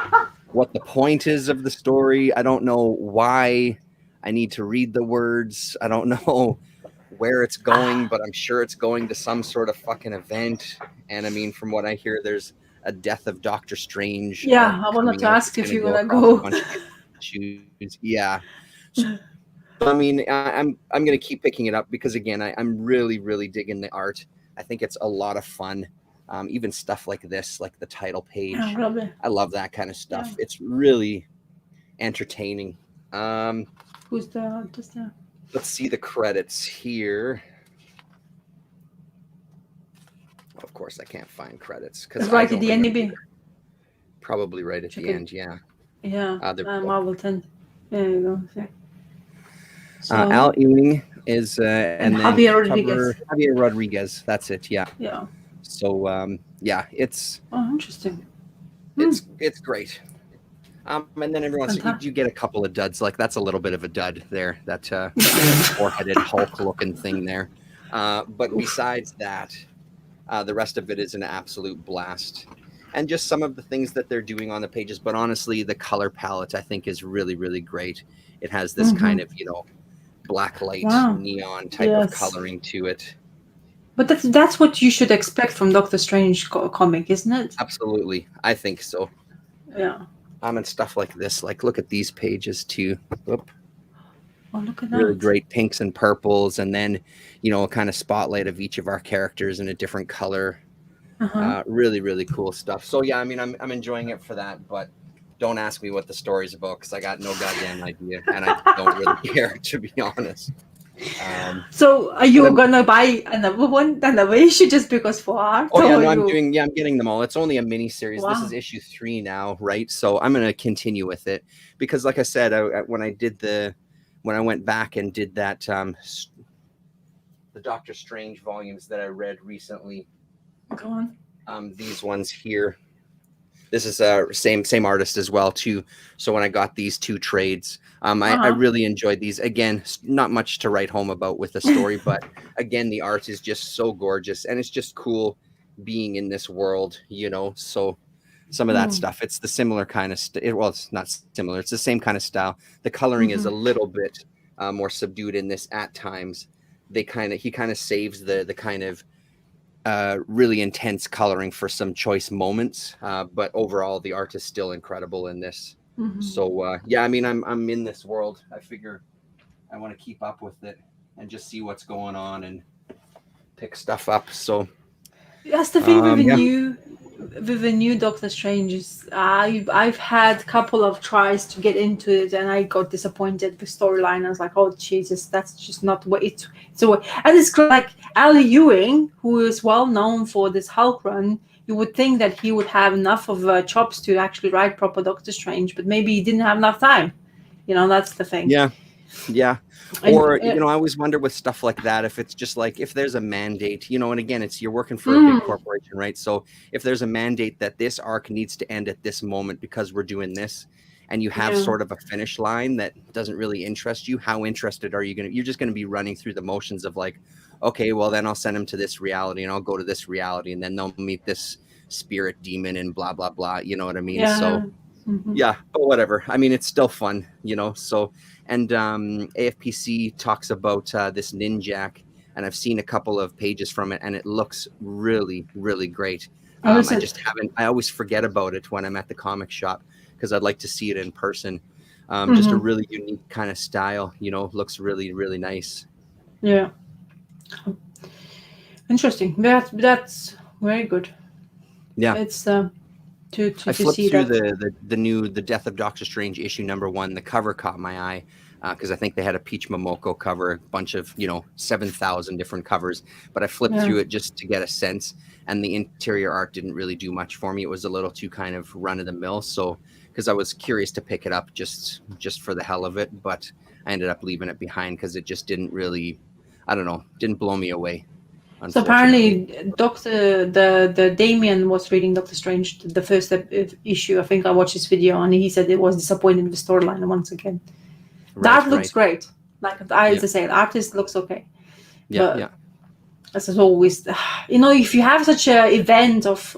what the point is of the story. I don't know why I need to read the words. I don't know where it's going, but I'm sure it's going to some sort of fucking event. And I mean, from what I hear, there's a death of Doctor Strange. Yeah, I wanted to ask if you're gonna go. Yeah. So, I mean, I'm gonna keep picking it up because again, I'm really, really digging the art. I think it's a lot of fun. Even stuff like this, like the title page. I love that kind of stuff. Yeah. It's really entertaining. Who's the artist there? Let's see the credits here. Of course, I can't find credits because right at the end, maybe. Probably right at the end, yeah. Yeah. Marvel 10. There you go. Okay. So, Al Ewing is and then Javier Rodriguez. That's it. Yeah. Yeah. So it's interesting. It's great. And then every once you get a couple of duds. Like that's a little bit of a dud there. That four-headed Hulk-looking thing there. But besides that, the rest of it is an absolute blast. And just some of the things that they're doing on the pages. But honestly, the color palette I think is really, really great. It has this kind of black light neon type of coloring to it. But that's what you should expect from Doctor Strange comic, isn't it? Absolutely, I think so. Yeah. And stuff like this, like look at these pages too. Oop. Oh, look at that! Really great pinks and purples, and then a kind of spotlight of each of our characters in a different color. Really, really cool stuff. So yeah, I mean, I'm enjoying it for that, but don't ask me what the story's about because I got no goddamn idea, and I don't really care, to be honest. So are you gonna buy another issue just because for art? Oh yeah, no, I'm getting them all. It's only a mini series. Wow. This is issue 3 now, right? So I'm gonna continue with it because, like I said, when I went back and did that, the Doctor Strange volumes that I read recently. Go on. These ones here. This is same artist as well too. So when I got these 2 trades, I really enjoyed these. Again, not much to write home about with the story, but again, the art is just so gorgeous, and it's just cool being in this world, So some of that stuff, it's the similar kind of well, it's not similar. It's the same kind of style. The coloring is a little bit more subdued in this at times. He kind of saves the kind of really intense coloring for some choice moments, but overall the art is still incredible in this. So I mean, I'm in this world. I figure I want to keep up with it and just see what's going on and pick stuff up. So that's the thing with the new Doctor Strange is I've had a couple of tries to get into it, and I got disappointed with storyline. I was like, oh Jesus, that's just not what it's so. And it's like Al Ewing, who is well known for this Hulk run. You would think that he would have enough of chops to actually write proper Doctor Strange, but maybe he didn't have enough time. That's the thing. Yeah. Or, I always wonder with stuff like that, if it's just like, if there's a mandate, and again, you're working for a big corporation, right? So if there's a mandate that this arc needs to end at this moment because we're doing this, and you have sort of a finish line that doesn't really interest you, how interested are you going to, you're just going to be running through the motions of like, okay, well then I'll send them to this reality and I'll go to this reality and then they'll meet this spirit demon and blah, blah, blah. You know what I mean? Yeah. So yeah, but whatever. I mean, it's still fun, you know? So, and AFPC talks about this Ninjak, and I've seen a couple of pages from it and it looks really, really great. I just haven't, I always forget about it when I'm at the comic shop because I'd like to see it in person. Just a really unique kind of style, you know, looks really, really nice. Yeah. Interesting. That's very good. Yeah. It's I flipped through the Death of Doctor Strange issue #1. The cover caught my eye because I think they had a Peach Momoko cover, a bunch of 7,000 different covers. But I flipped through it just to get a sense, and the interior art didn't really do much for me. It was a little too kind of run of the mill. So because I was curious to pick it up just for the hell of it, but I ended up leaving it behind because it just didn't really, I don't know, didn't blow me away. So apparently, the Damien was reading Doctor Strange, the first issue. I think I watched his video, and he said it was disappointed in the storyline once again. That looks great. Like as I say, the artist looks okay. Yeah. As is always, if you have such an event of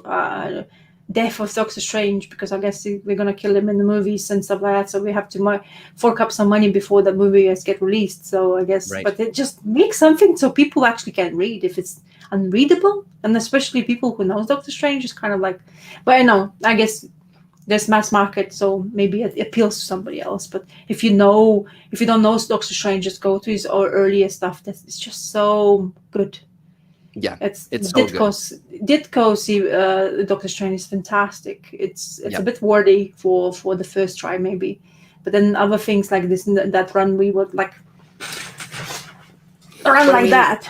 death of Doctor Strange, because I guess we're gonna kill him in the movies and stuff like that, so we have to fork up some money before the movies get released. So I guess, but it just makes something so people actually can read. If it's unreadable, and especially people who know Doctor Strange, is kind of like, but I know, I guess there's mass market, so maybe it appeals to somebody else. But if you don't know Doctor Strange, just go to his earlier stuff. It's just so good. Yeah, it's so Ditko's Doctor Strange is fantastic. It's a bit wordy for the first try maybe, but then other things like this, that run, we would like run like that.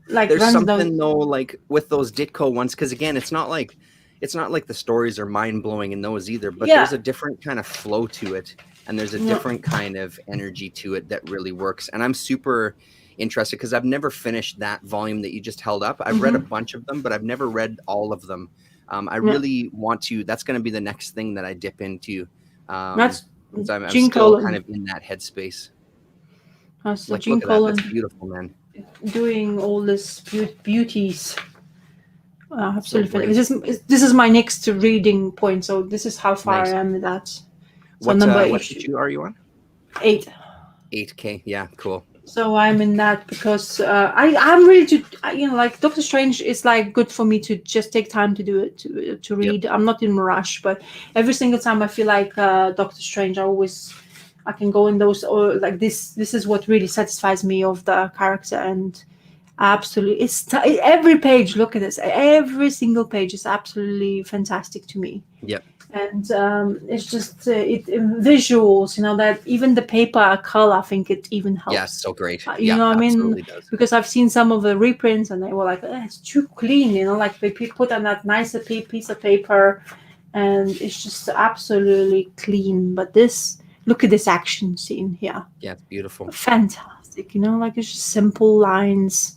Like there's something though, like with those Ditko ones, because again, it's not like the stories are mind blowing in those either, but there's a different kind of flow to it, and there's a different kind of energy to it that really works. And I'm super interested because I've never finished that volume that you just held up. I've read a bunch of them, but I've never read all of them. I really want to. That's going to be the next thing that I dip into. I'm still kind of in that headspace. That's like, look at that. That's beautiful, man. Doing all this beauties. Absolutely. So this is my next reading point. So this is how far I am with that. So what issue are you on? 8. 8K. Yeah, cool. So I'm in that because I'm really like Doctor Strange is like good for me to just take time to do it, to read. I'm not in a rush, but every single time I feel like Doctor Strange, I can go in those, or like this is what really satisfies me of the character. And absolutely, every page, look at this, every single page is absolutely fantastic to me. Yep. And it's just visuals, that even the paper color, I think it even helps. Yeah, so great. You know what I mean? Does. Because I've seen some of the reprints and they were like, it's too clean, like they put on that nicer piece of paper and it's just absolutely clean. But look at this action scene here. Yeah, it's beautiful. Fantastic, like it's just simple lines.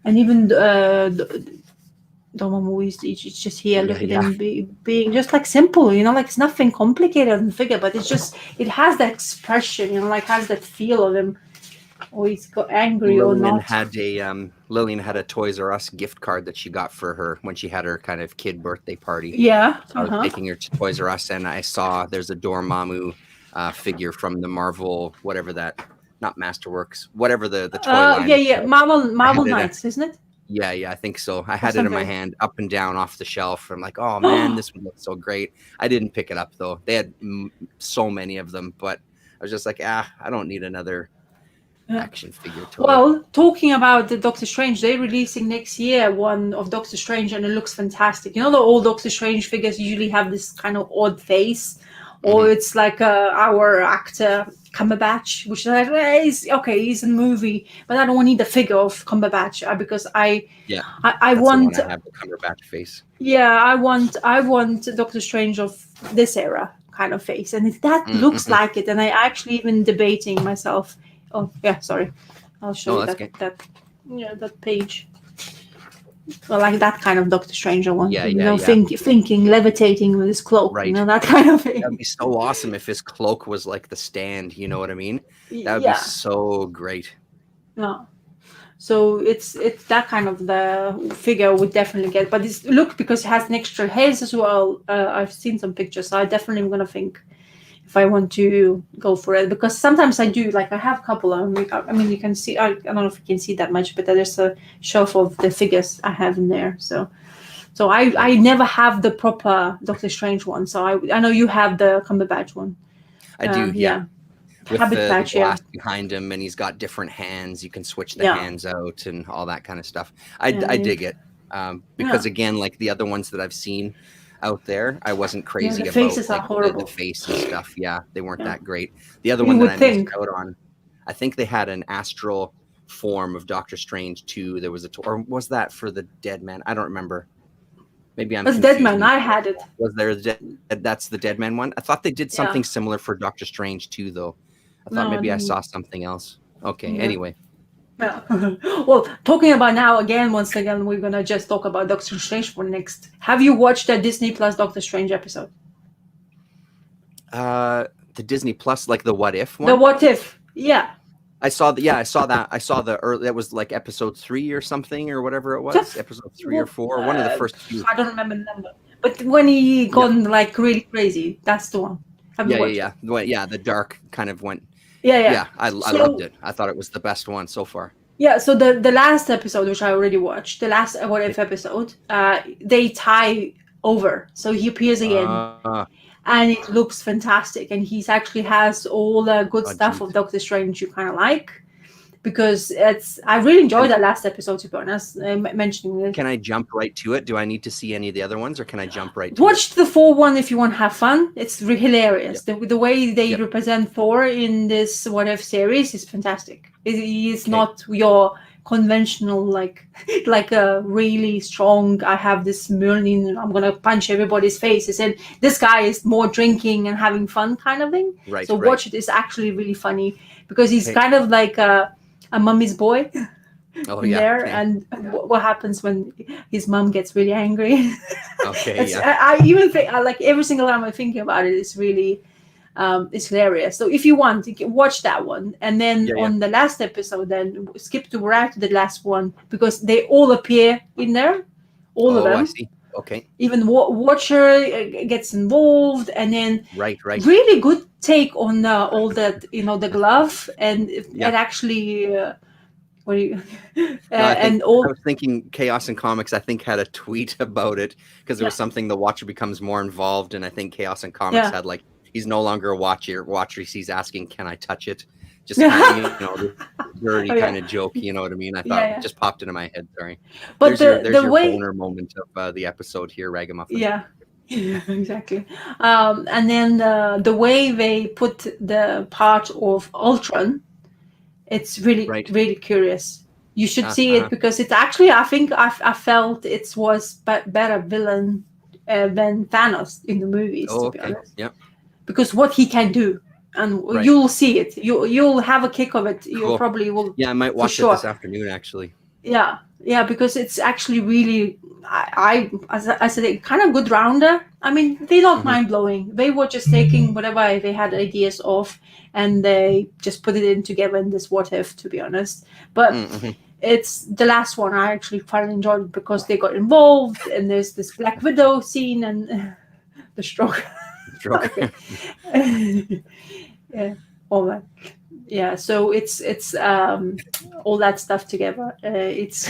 And even Dormammu is just here. Look at him being just like simple, like it's nothing complicated in the figure, but it has that expression, like has that feel of him, or he's got angry or not. Lillian had a Toys R Us gift card that she got for her when she had her kind of kid birthday party. Yeah. So I was taking her to Toys R Us and I saw there's a Dormammu figure from the Marvel, whatever that, not Masterworks, whatever the toy line. Yeah. Marvel Knights, isn't it? Yeah, I think so. I had it in my hand, up and down off the shelf. I'm like, oh man, this one looks so great. I didn't pick it up though. They had so many of them, but I was just like, I don't need another action figure toy. Well, talking about the Doctor Strange, they're releasing next year one of Doctor Strange, and it looks fantastic. The old Doctor Strange figures usually have this kind of odd face, or it's like our actor Cumberbatch, which is like, he's in the movie, but I don't need the figure of Cumberbatch because I want to have the Cumberbatch face. Yeah, I want Doctor Strange of this era kind of face, and if that looks like it, and I actually even debating myself. Oh yeah, sorry, I'll show you that page. Well, like that kind of Doctor Strange I want. Yeah, You yeah, know, yeah. thinking, levitating with his cloak. Right. You know, that kind of thing. That'd be so awesome if his cloak was like the stand. You know what I mean? That would be Yeah. so great. No. So it's that kind of the figure would definitely get. But it's look because it has an extra hairs as well. I've seen some pictures, so I definitely am gonna think if I want to go for it, because sometimes I do, like I have a couple of, I mean you can see, I don't know if you can see that much, but there's a shelf of the figures I have in there. So I never have the proper Doctor Strange one. So I know you have the Cumberbatch one. I do, yeah. With Habit the patch, glass behind him, and he's got different hands. You can switch the hands out and all that kind of stuff. I dig it because again, like the other ones that I've seen out there, I wasn't crazy the about faces are like horrible. the face and stuff. Yeah, they weren't that great. The other one that I missed out on, I think they had an astral form of Doctor Strange too. There was or was that for the Dead Man? I don't remember. Maybe I'm confused. Dead Man. I had it. Was there that's the Dead Man one? I thought they did something similar for Doctor Strange too, though. I thought maybe I saw something else. Okay, anyway. Yeah. Well, talking about now again, once again, we're gonna just talk about Doctor Strange for next. Have you watched the Disney Plus Doctor Strange episode? The Disney Plus, like the What If one. The What If, yeah. I saw that. I saw the early. That was like episode 3 or something or whatever it was. Episode 3 or 4. One of the first few. I don't remember the number, but when he gone like really crazy, that's the one. Yeah. The dark kind of went. Yeah. I loved it. I thought it was the best one so far. Yeah. So the last episode, which I already watched, the last What If episode, they tie over, so he appears again. And it looks fantastic, and he's actually has all the good stuff of Doctor Strange you kind of like, because I really enjoyed that last episode, to be honest, mentioning it. Can I jump right to it? Do I need to see any of the other ones, or can I jump right to Watch the Thor one if you want to have fun. It's hilarious. The way they represent Thor in this What If series is fantastic. He is not your conventional like a really strong, I have this Merlin and I'm gonna punch everybody's faces, and this guy is more drinking and having fun kind of thing. So watch it. It's actually really funny because he's kind of like a mummy's boy there. And what happens when his mom gets really angry. I even think like every single time I'm thinking about it, it's really it's hilarious. So if you want, you can watch that one, and then on the last episode, then skip to right to the last one, because they all appear in there, all of them. I see. Okay. Even Watcher gets involved, and then really good take on all that, the glove and actually. I was thinking Chaos and Comix, I think, had a tweet about it, because there was something the Watcher becomes more involved, and I think Chaos and Comix had like, he's no longer a Watcher. He's asking, "Can I touch it?" Just kind of, dirty kind of joke. You know what I mean? I thought it just popped into my head. Sorry. But there's your boner moment of the episode here, Ragamuffin. Yeah, exactly. And then the way they put the part of Ultron, it's really really curious. You should see it, because it's actually, I think I felt it was better villain than Thanos in the movies. To be honest. Yeah. Because what he can do, and you'll see it. You'll have a kick of it. You probably will. Yeah, I might watch it this afternoon, actually. Yeah, because it's actually really, as I said, kind of good rounder. I mean, they're not mind blowing. They were just taking whatever they had ideas of, and they just put it in together in this What If, to be honest. But it's the last one I actually quite enjoyed, because they got involved, and there's this Black Widow scene and the stroke. All that. Yeah, so it's all that stuff together. It's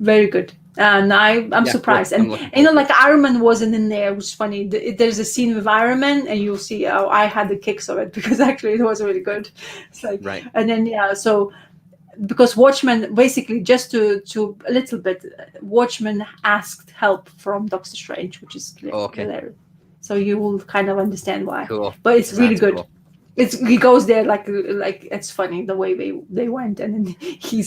very good, and I'm surprised. And like Iron Man wasn't in there, which is funny. There's a scene with Iron Man, and you'll see how I had the kicks of it, because actually it was really good. It's like, and then so because Watchmen, basically, just to a little bit, Watchmen asked help from Doctor Strange, which is hilarious. So you will kind of understand why. Cool. But it's really good. Cool. He goes there like it's funny the way they went, and then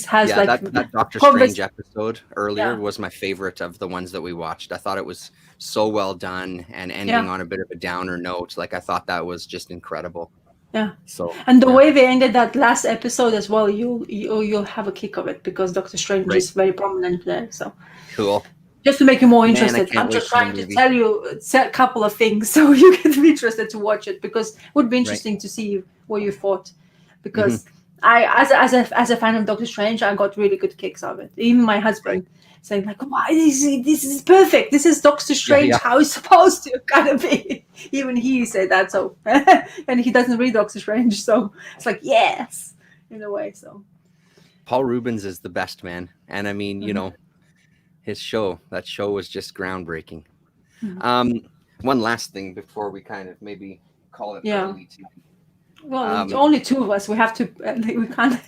has that Doctor Strange episode earlier was my favorite of the ones that we watched. I thought it was so well done, and ending on a bit of a downer note. Like, I thought that was just incredible. Yeah. So And the yeah, way they ended that last episode as well, you'll have a kick of it because Doctor Strange right, is very prominent there. So cool, just to make you more man. I interested, can't I'm wait just for the trying to movie. tell you a couple of things so you get interested to watch it because it would be Right. interesting to see what you thought. Hmm. Because I, as a fan of Doctor Strange, I got really good kicks of it. Even my Right. husband saying like, "Why this is perfect? This is Doctor Yeah. Strange Yeah. how it's supposed to kind of be." Even he said that. So, and he doesn't read Doctor Strange, so it's like yes, in a way. So. Paul Rubens is the best man, and I mean, Mhm. that show was just groundbreaking. Mhm. Um, One last thing before we kind of maybe call it Yeah. early too. Well, it's Um, only two of us. We have to. We can't.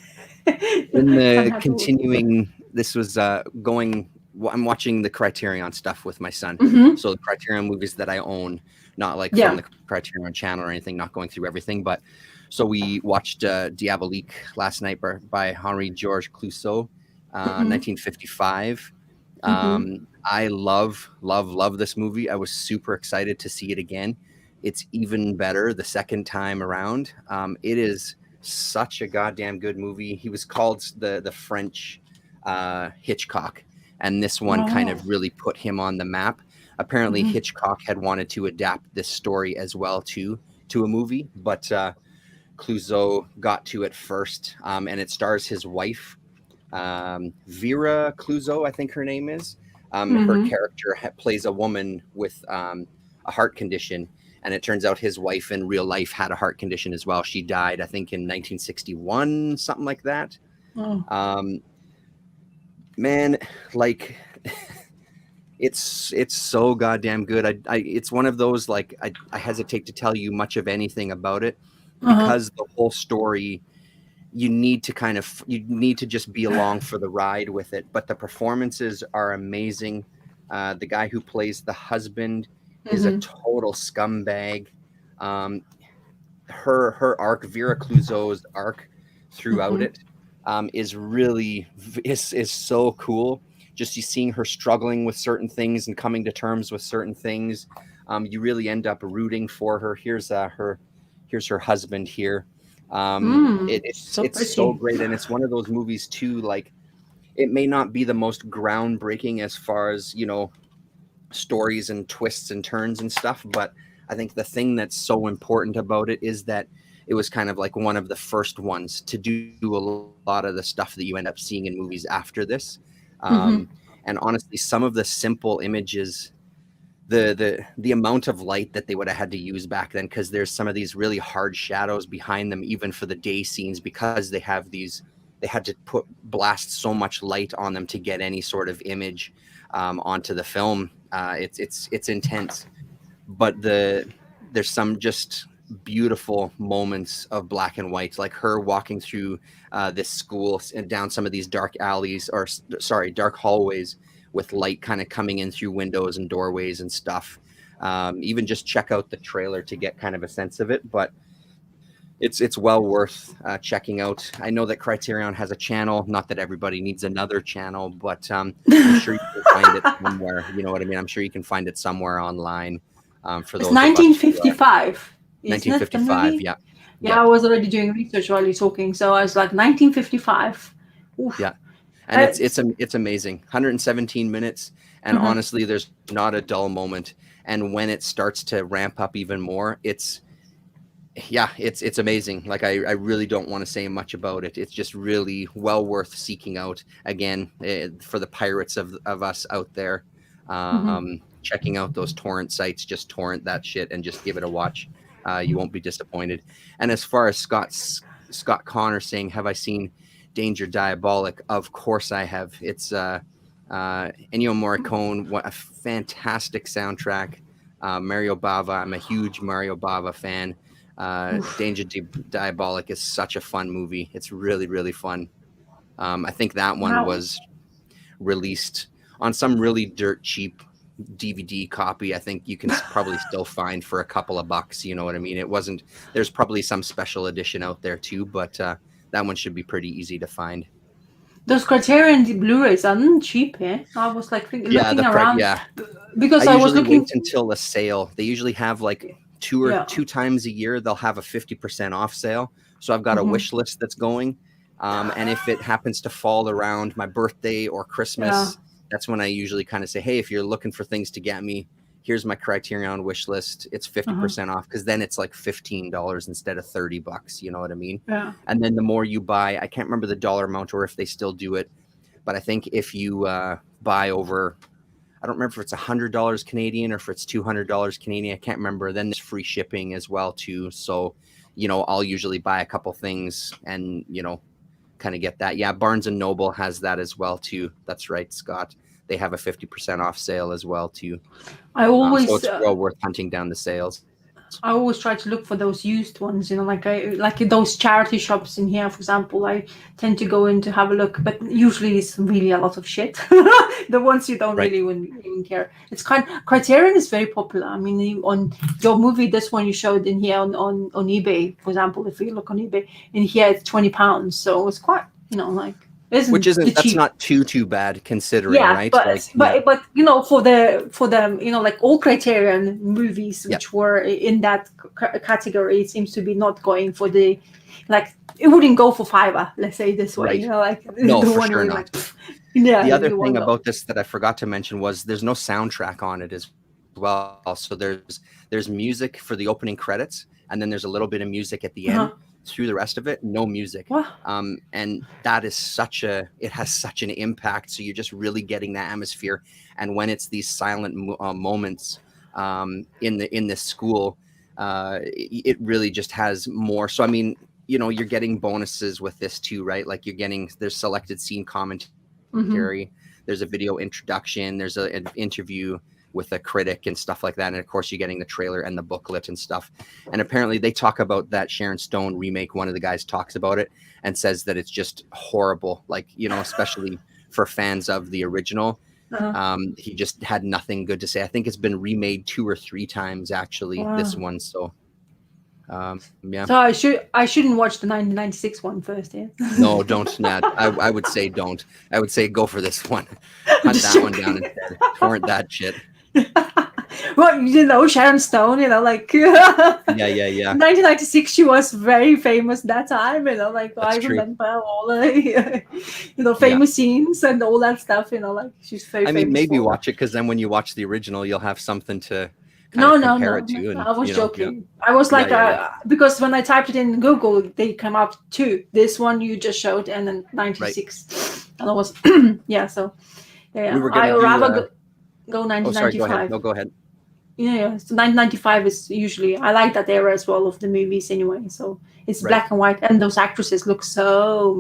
in Can't the have to. continuing, this was going. I'm watching the Criterion stuff with my son. Hmm. So the Criterion movies that I own, not like from Yeah. the Criterion channel or anything, not going through everything, but so we watched Diabolique last night by Henri Georges Clouzot, Hmm. 1955. Hmm. I love this movie. I was super excited to see it again. It's even better the second time around. It is such a goddamn good movie. He was called the French Hitchcock, and this one kind Oh. of really put him on the map. Apparently, Hmm. Hitchcock had wanted to adapt this story as well to a movie, but Clouzot got to it first, and it stars his wife, Vera Clouzot, I think her name is. Her Hmm. character plays a woman with a heart condition, and it turns out his wife in real life had a heart condition as well. She died, I think, in 1961, something like that. Oh. Um, Man, like it's so goddamn good. It's one of those like I hesitate to tell you much of anything about it Uh-huh. because the whole story you need to just be along for the ride with it. But the performances are amazing. The guy who plays the husband is a Hmm. total scumbag. Um, her arc, Vera Clouzot's arc throughout Hmm. it, is really is so cool. Just you seeing her struggling with certain things and coming to terms with certain things. You really end up rooting for her. Here's her husband here. Mm. It's So it's so pretty. great, and it's one of those movies too. Like it may not be the most groundbreaking as far as stories and twists and turns and stuff, but I think the thing that's so important about it is that it was kind of like one of the first ones to do a lot of the stuff that you end up seeing in movies after this. Um, Hmm. and honestly, some of the simple images, the amount of light that they would have had to use back then, because there's some of these really hard shadows behind them, even for the day scenes, because they had to blast so much light on them to get any sort of image onto the film. It's intense, but there's some just beautiful moments of black and white, like her walking through this school and down some of these dark alleys, or sorry, dark hallways with light kind of coming in through windows and doorways and stuff. Even just check out the trailer to get kind of a sense of it, but it's well worth checking out. I know that Criterion has a channel. Not that everybody needs another channel, but I'm sure you can find it somewhere. You know what I mean? I'm sure you can find it somewhere online for It's those of us who 1955, isn't it? The 1955. movie. Yeah, Yeah, I yep, was already doing research while you're talking, so I was like 1955. Oof. yeah. And Uh, it's amazing. 117 minutes, and uh-huh. honestly, there's not a dull moment. And when it starts to ramp up even more, it's amazing. Like I really don't want to say much about it. It's just really well worth seeking out again, for the pirates of us out there. Hmm. Checking out those torrent sites, just torrent that shit and just give it a watch. You won't be disappointed. And as far as Scott Connor saying, have I seen Danger Diabolic? Of course I have. It's Ennio Morricone. What a fantastic soundtrack. Mario Bava, I'm a huge Mario Bava fan. Oof. Danger Diabolic is such a fun movie. It's really, really fun. I think that one Wow. was released on some really dirt cheap DVD copy. I think you can probably still find for a couple of bucks. You know what I mean? It wasn't, there's probably some special edition out there too, but that one should be pretty easy to find. Those Criterion Blu-rays aren't cheap, eh? I was like Yeah, looking around yeah. I because I was usually wait looking. until a sale. They usually have like two times a year they'll have a 50% off sale. So I've got a wish list that's going. And if it happens to fall around my birthday or Christmas, that's when I usually kind of say, hey, if you're looking for things to get me, here's my Criterion wish list. It's 50% off, because then it's like $15 instead of $30. You know what I mean? Yeah. And then the more you buy, I can't remember the dollar amount or if they still do it, but I think if you buy over, I don't remember if it's $100 Canadian or if it's $200 Canadian. I can't remember. Then there's free shipping as well too. So, you know, I'll usually buy a couple things and, you know, kind of get that. Yeah, Barnes and Noble has that as well too. That's right, Scott. They have a 50% off sale as well too. I always so it's well worth hunting down the sales. I always try to look for those used ones, you know, like those charity shops in here, for example. I tend to go in to have a look, but usually it's really a lot of shit. The ones you don't really even care. It's Criterion is very popular. I mean, on your movie, this one you showed in here on eBay, for example, if you look on eBay, in here it's £20, so it's quite, you know, like. That's not too bad considering, right? But you know, for the you know, like all Criterion movies which were in that category, it seems to be not going for the, like, it wouldn't go for $5, let's say this way, you know, like no, for sure not. Like, yeah, the other thing about this that I forgot to mention was there's no soundtrack on it as well. So there's music for the opening credits, and then there's a little bit of music at the end. Through the rest of it, no music. And that is it has such an impact. So you're just really getting that atmosphere. And when it's these silent moments in this school, it really just has more. So I mean, you know, you're getting bonuses with this too, right? Like there's selected scene commentary, there's a video introduction, there's an interview with a critic and stuff like that, and of course you're getting the trailer and the booklet and stuff. And apparently they talk about that Sharon Stone remake. One of the guys talks about it and says that it's just horrible, like, you know, especially for fans of the original. He just had nothing good to say. I think it's been remade 2 or 3 times actually, this one. So yeah. So I shouldn't watch the 1996 one first, yeah? No, don't. Nat. I would say don't. I would say go for this one. Hunt that one down instead. Torrent that shit. Well, you know, Sharon Stone, you know, like yeah. 1996, she was very famous that time, you know, like That's I true. remember all the you know, famous scenes and all that stuff, you know, like she's very famous. I mean, maybe watch it, because then when you watch the original, you'll have something to compare it to. And, I was joking. I was like, because when I typed it in Google, they come up 2. This one you just showed, and then 96, and I was so yeah. I would rather go 1995. Sorry, go ahead. No, go ahead. Yeah, so 1995 is usually, I like that era as well of the movies anyway. So it's black and white, and those actresses look so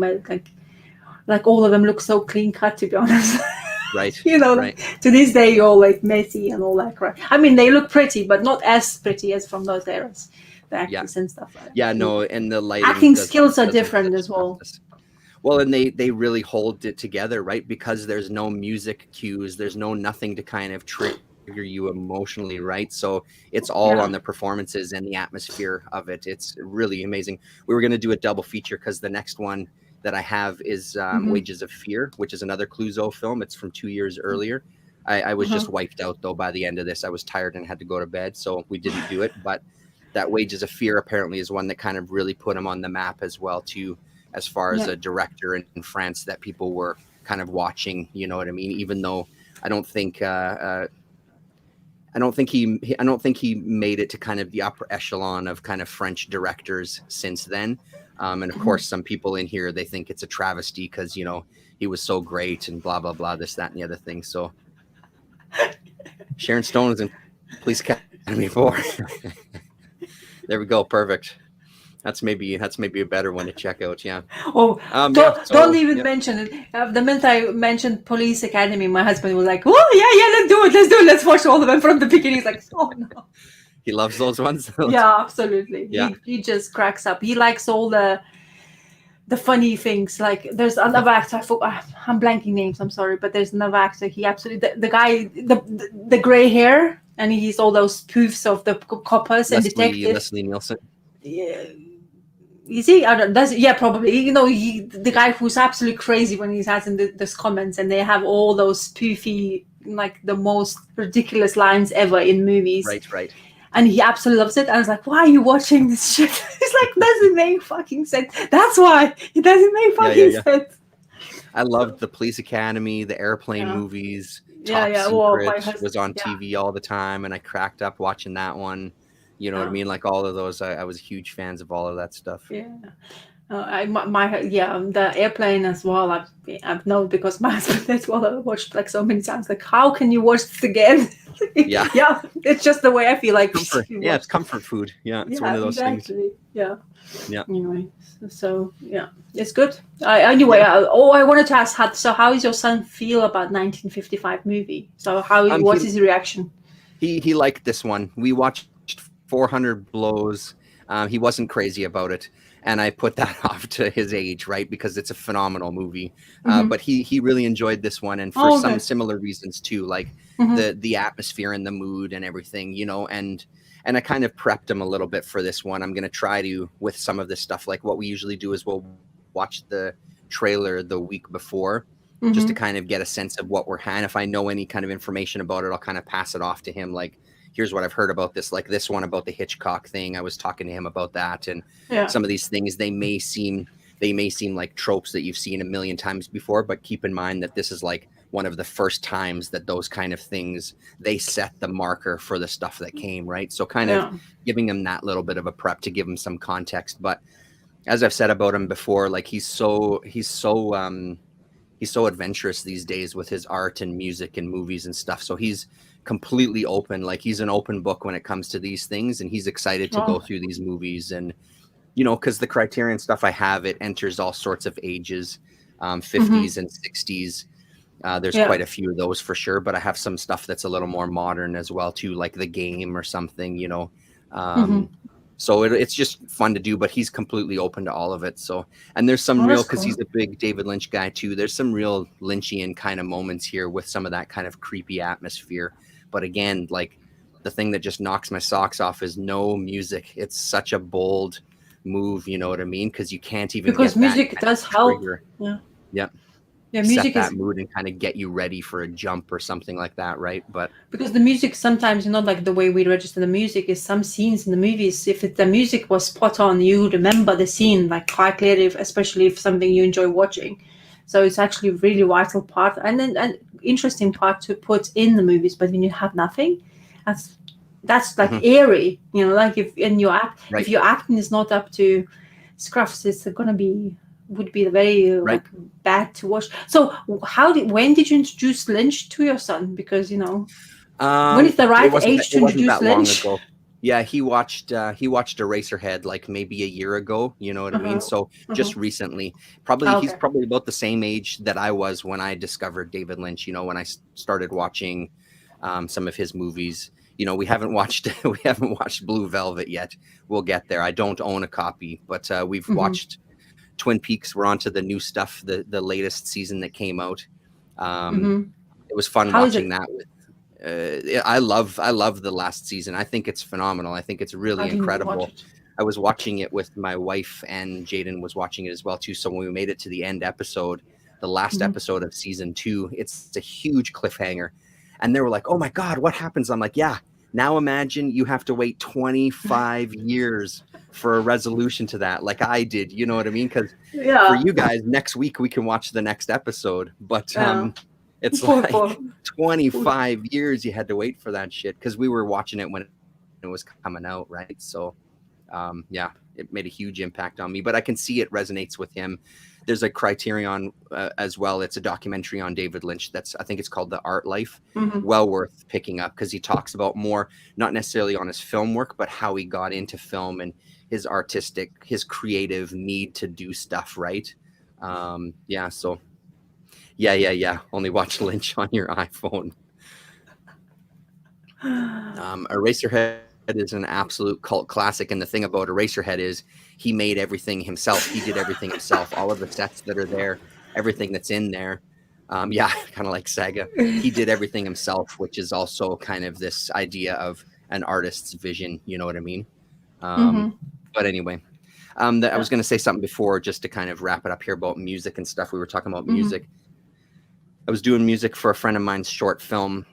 like all of them look so clean cut, to be honest. Right. You know, to this day, you're like messy and all that crap. I mean, they look pretty, but not as pretty as from those eras, the actors and stuff like that. Yeah, no, and the lighting. Acting skills are different as well. Well, and they really hold it together, right? Because there's no music cues, there's nothing to kind of trigger you emotionally, right? So it's all on the performances and the atmosphere of it. It's really amazing. We were going to do a double feature, because the next one that I have is Wages of Fear, which is another Clouseau film. It's from 2 years earlier. I was just wiped out, though, by the end of this. I was tired and had to go to bed, so we didn't do it. But that Wages of Fear apparently is one that kind of really put him on the map as well, too, as far as a director in France that people were kind of watching, you know what I mean? Even though I don't think he made it to kind of the upper echelon of kind of French directors since then. And of course, some people in here, they think it's a travesty because, you know, he was so great and blah, blah, blah, this, that, and the other thing. So Sharon Stone is in Police Academy 4. There we go. Perfect. That's maybe a better one to check out. Yeah. Oh, don't even mention it. The minute I mentioned Police Academy, my husband was like, "Oh yeah, let's do it. Let's watch all of them from the beginning." He's like, "Oh no." He loves those ones. Yeah, absolutely. Yeah. He just cracks up. He likes all the funny things. Like there's another actor. I'm blanking names. I'm sorry, but there's another actor. He absolutely the guy the gray hair, and he's all those spoofs of the coppers and detectives. Leslie Nielsen. Yeah. You see, probably. You know, the guy who's absolutely crazy when he's having those comments, and they have all those spoofy, like the most ridiculous lines ever in movies. Right. And he absolutely loves it. I was like, why are you watching this shit? He's like, doesn't make fucking sense. That's why it doesn't make fucking sense. I loved the Police Academy, the airplane movies. Top Secret was on TV all the time, and I cracked up watching that one. You know what I mean? Like all of those, I was huge fans of all of that stuff. Yeah. The airplane as well. I've known because my husband as well. I watched like so many times. Like, how can you watch this again? Yeah, it's just the way I feel like. Yeah, it's comfort food. Yeah, it's one of those things. Yeah. Anyway, so yeah, it's good. I wanted to ask, how is your son feel about 1955 movie? So what's his reaction? He liked this one. We watched 400 Blows. He wasn't crazy about it. And I put that off to his age, right? Because it's a phenomenal movie. But he really enjoyed this one, and for some similar reasons too, like the atmosphere and the mood and everything, you know. And I kind of prepped him a little bit for this one. I'm going to try to, with some of this stuff, like what we usually do is we'll watch the trailer the week before, just to kind of get a sense of what we're having. If I know any kind of information about it, I'll kind of pass it off to him. Like, here's what I've heard about this, like this one about the Hitchcock thing. I was talking to him about that, and some of these things, they may seem like tropes that you've seen a million times before, but keep in mind that this is like one of the first times that those kind of things, they set the marker for the stuff that came, right? So kind of giving him that little bit of a prep to give him some context. But as I've said about him before, like he's so adventurous these days with his art and music and movies and stuff. So he's completely open. Like he's an open book when it comes to these things, and he's excited to go through these movies. And you know, because the Criterion stuff I have, it enters all sorts of ages, 50s and 60s. There's quite a few of those for sure, but I have some stuff that's a little more modern as well too, like The Game or something, you know. So it's just fun to do, but he's completely open to all of it. So, and there's some real, because he's a big David Lynch guy too, there's some real Lynchian kind of moments here with some of that kind of creepy atmosphere. But again, like the thing that just knocks my socks off is no music. It's such a bold move, you know what I mean? Because you can't even, because music does help. Yeah, music set that mood and kind of get you ready for a jump or something like that, right? But because the music sometimes, you know, like the way we register the music is some scenes in the movies, if the music was spot on, you remember the scene like quite clearly, especially if something you enjoy watching. So it's actually a really vital part and then an interesting part to put in the movies. But when you have nothing, that's like eerie, you know, like if your acting is not up to scruffs, it's would be very like bad to watch. So when did you introduce Lynch to your son? Because you know, when is the right age to introduce Lynch? Long ago. Yeah, he watched Eraserhead like maybe a year ago. You know what I mean? So just recently, he's probably about the same age that I was when I discovered David Lynch. You know, when I started watching some of his movies. You know, we haven't watched Blue Velvet yet. We'll get there. I don't own a copy, but we've watched Twin Peaks. We're on to the new stuff, the latest season that came out. It was fun watching that. I love the last season. I think it's phenomenal. I think it's really incredible. I was watching it with my wife, and Jaden was watching it as well too. So when we made it to the end episode, the last episode of season 2, it's a huge cliffhanger. And they were like, "Oh my God, what happens?" I'm like, "Yeah, now imagine you have to wait 25 years for a resolution to that, like I did." You know what I mean? Because for you guys, next week we can watch the next episode. But it's like 25 years you had to wait for that shit, because we were watching it when it was coming out, right? So, it made a huge impact on me. But I can see it resonates with him. There's a Criterion as well. It's a documentary on David Lynch. I think it's called The Art Life. Well worth picking up, because he talks about more, not necessarily on his film work, but how he got into film and his creative need to do stuff, right? So only watch Lynch on your iPhone. Eraserhead is an absolute cult classic, and the thing about Eraserhead is he made everything himself. He did everything himself. All of the sets that are there, everything that's in there, kind of like Saga. He did everything himself, which is also kind of this idea of an artist's vision. You know what I mean? But anyway, I was going to say something before, just to kind of wrap it up here about music and stuff. We were talking about music. I was doing music for a friend of mine's short film,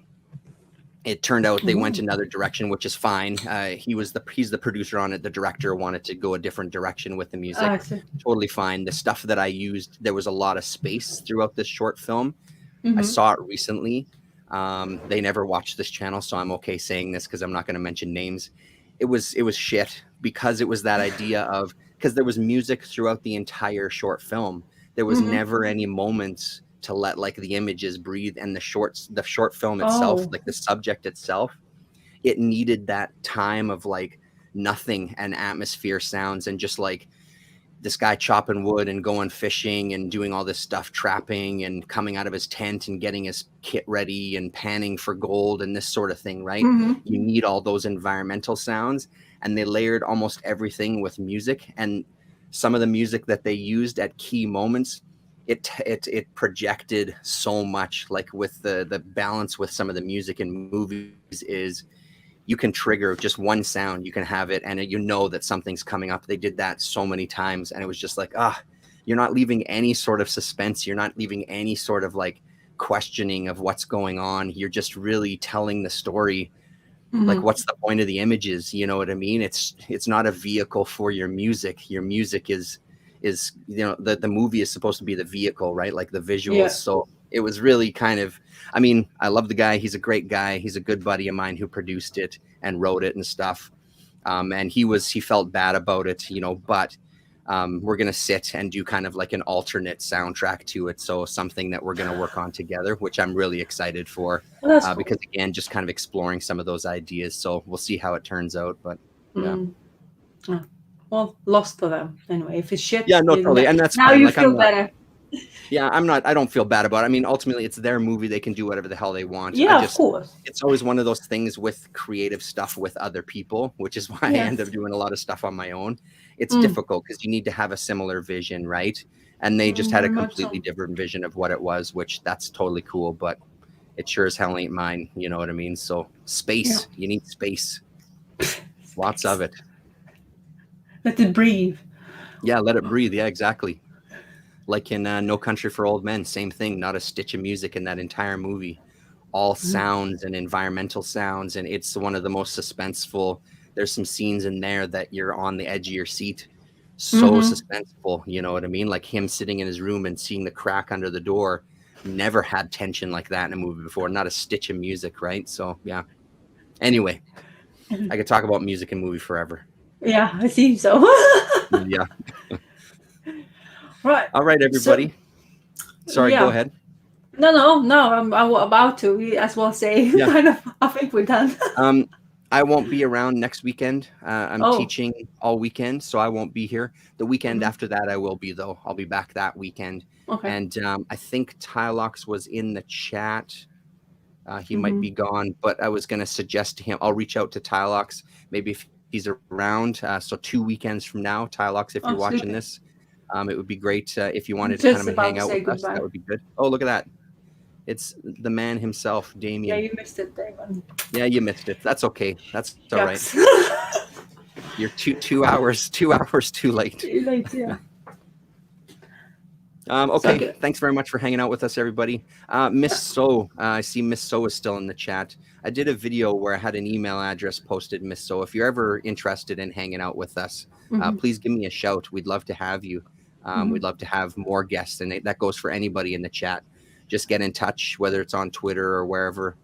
it turned out they went another direction, which is fine. He's the producer on it. The director wanted to go a different direction with the music. Totally fine. The stuff that I used, there was a lot of space throughout this short film. I saw it recently. They never watched this channel, so I'm okay saying this because I'm not going to mention names. It was shit because it was that idea of, because there was music throughout the entire short film. There was never any moments to let like the images breathe, and the short film itself, like the subject itself, it needed that time of like nothing and atmosphere sounds and just like this guy chopping wood and going fishing and doing all this stuff, trapping and coming out of his tent and getting his kit ready and panning for gold and this sort of thing, right? You need all those environmental sounds, and they layered almost everything with music. And some of the music that they used at key moments, it projected so much. Like with the balance with some of the music in movies is you can trigger just one sound, you can have it, and you know that something's coming up. They did that so many times, and it was just like, you're not leaving any sort of suspense. You're not leaving any sort of like questioning of what's going on. You're just really telling the story. Like, what's the point of the images? You know what I mean? It's not a vehicle for your music. Your music is the movie is supposed to be the vehicle, right? Like the visuals. So it was really kind of, I mean, I love the guy. He's a great guy. He's a good buddy of mine who produced it and wrote it and stuff. And he felt bad about it, but we're going to sit and do kind of like an alternate soundtrack to it. So something that we're going to work on together, which I'm really excited for, cool. Because again, just kind of exploring some of those ideas. So we'll see how it turns out, but yeah. Well, lost for them anyway. If it's shit, yeah, no, totally, and that's now fine. you like, feel better. Yeah, I don't feel bad about it. I mean, ultimately, it's their movie. They can do whatever the hell they want. Yeah, of course. It's always one of those things with creative stuff with other people, which is why I end up doing a lot of stuff on my own. It's difficult because you need to have a similar vision, right? And they just had a completely different vision of what it was, which that's totally cool, but it sure as hell ain't mine. You know what I mean? So space, you need space. Lots of it. Let it breathe. Yeah, let it breathe. Yeah, exactly. Like in No Country for Old Men, same thing. Not a stitch of music in that entire movie. All sounds and environmental sounds, and it's one of the most suspenseful. There's some scenes in there that you're on the edge of your seat. So suspenseful, you know what I mean? Like him sitting in his room and seeing the crack under the door. Never had tension like that in a movie before. Not a stitch of music, right? So, yeah. Anyway, I could talk about music and movie forever. Yeah, I think so. Yeah. Right. All right, everybody. Sorry, go ahead. No. I'm about to. We as well say kind of. I think we're done. I won't be around next weekend. I'm teaching all weekend, so I won't be here. The weekend after that, I will be, though. I'll be back that weekend. Okay. And I think Tylox was in the chat. He might be gone, but I was going to suggest to him. I'll reach out to Tylox, maybe if he's around. So 2 weekends from now, Tylox, if you're watching this. It would be great if you wanted to come and hang out with us. That would be good. Oh, look at that. It's the man himself, Damien. Yeah, you missed it, Damon. Yeah, you missed it. That's okay. That's all right. You're two hours too late. Too late, yeah. Okay, so thanks very much for hanging out with us, everybody. Miss So, I see Miss So is still in the chat. I did a video where I had an email address posted, Miss So. If you're ever interested in hanging out with us, please give me a shout. We'd love to have you. We'd love to have more guests, and that goes for anybody in the chat. Just get in touch, whether it's on Twitter or wherever.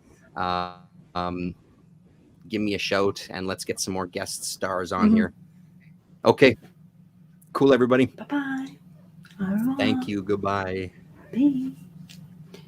Give me a shout, and let's get some more guest stars on here. Okay. Cool, everybody. Bye-bye. Thank you. Goodbye. Bye.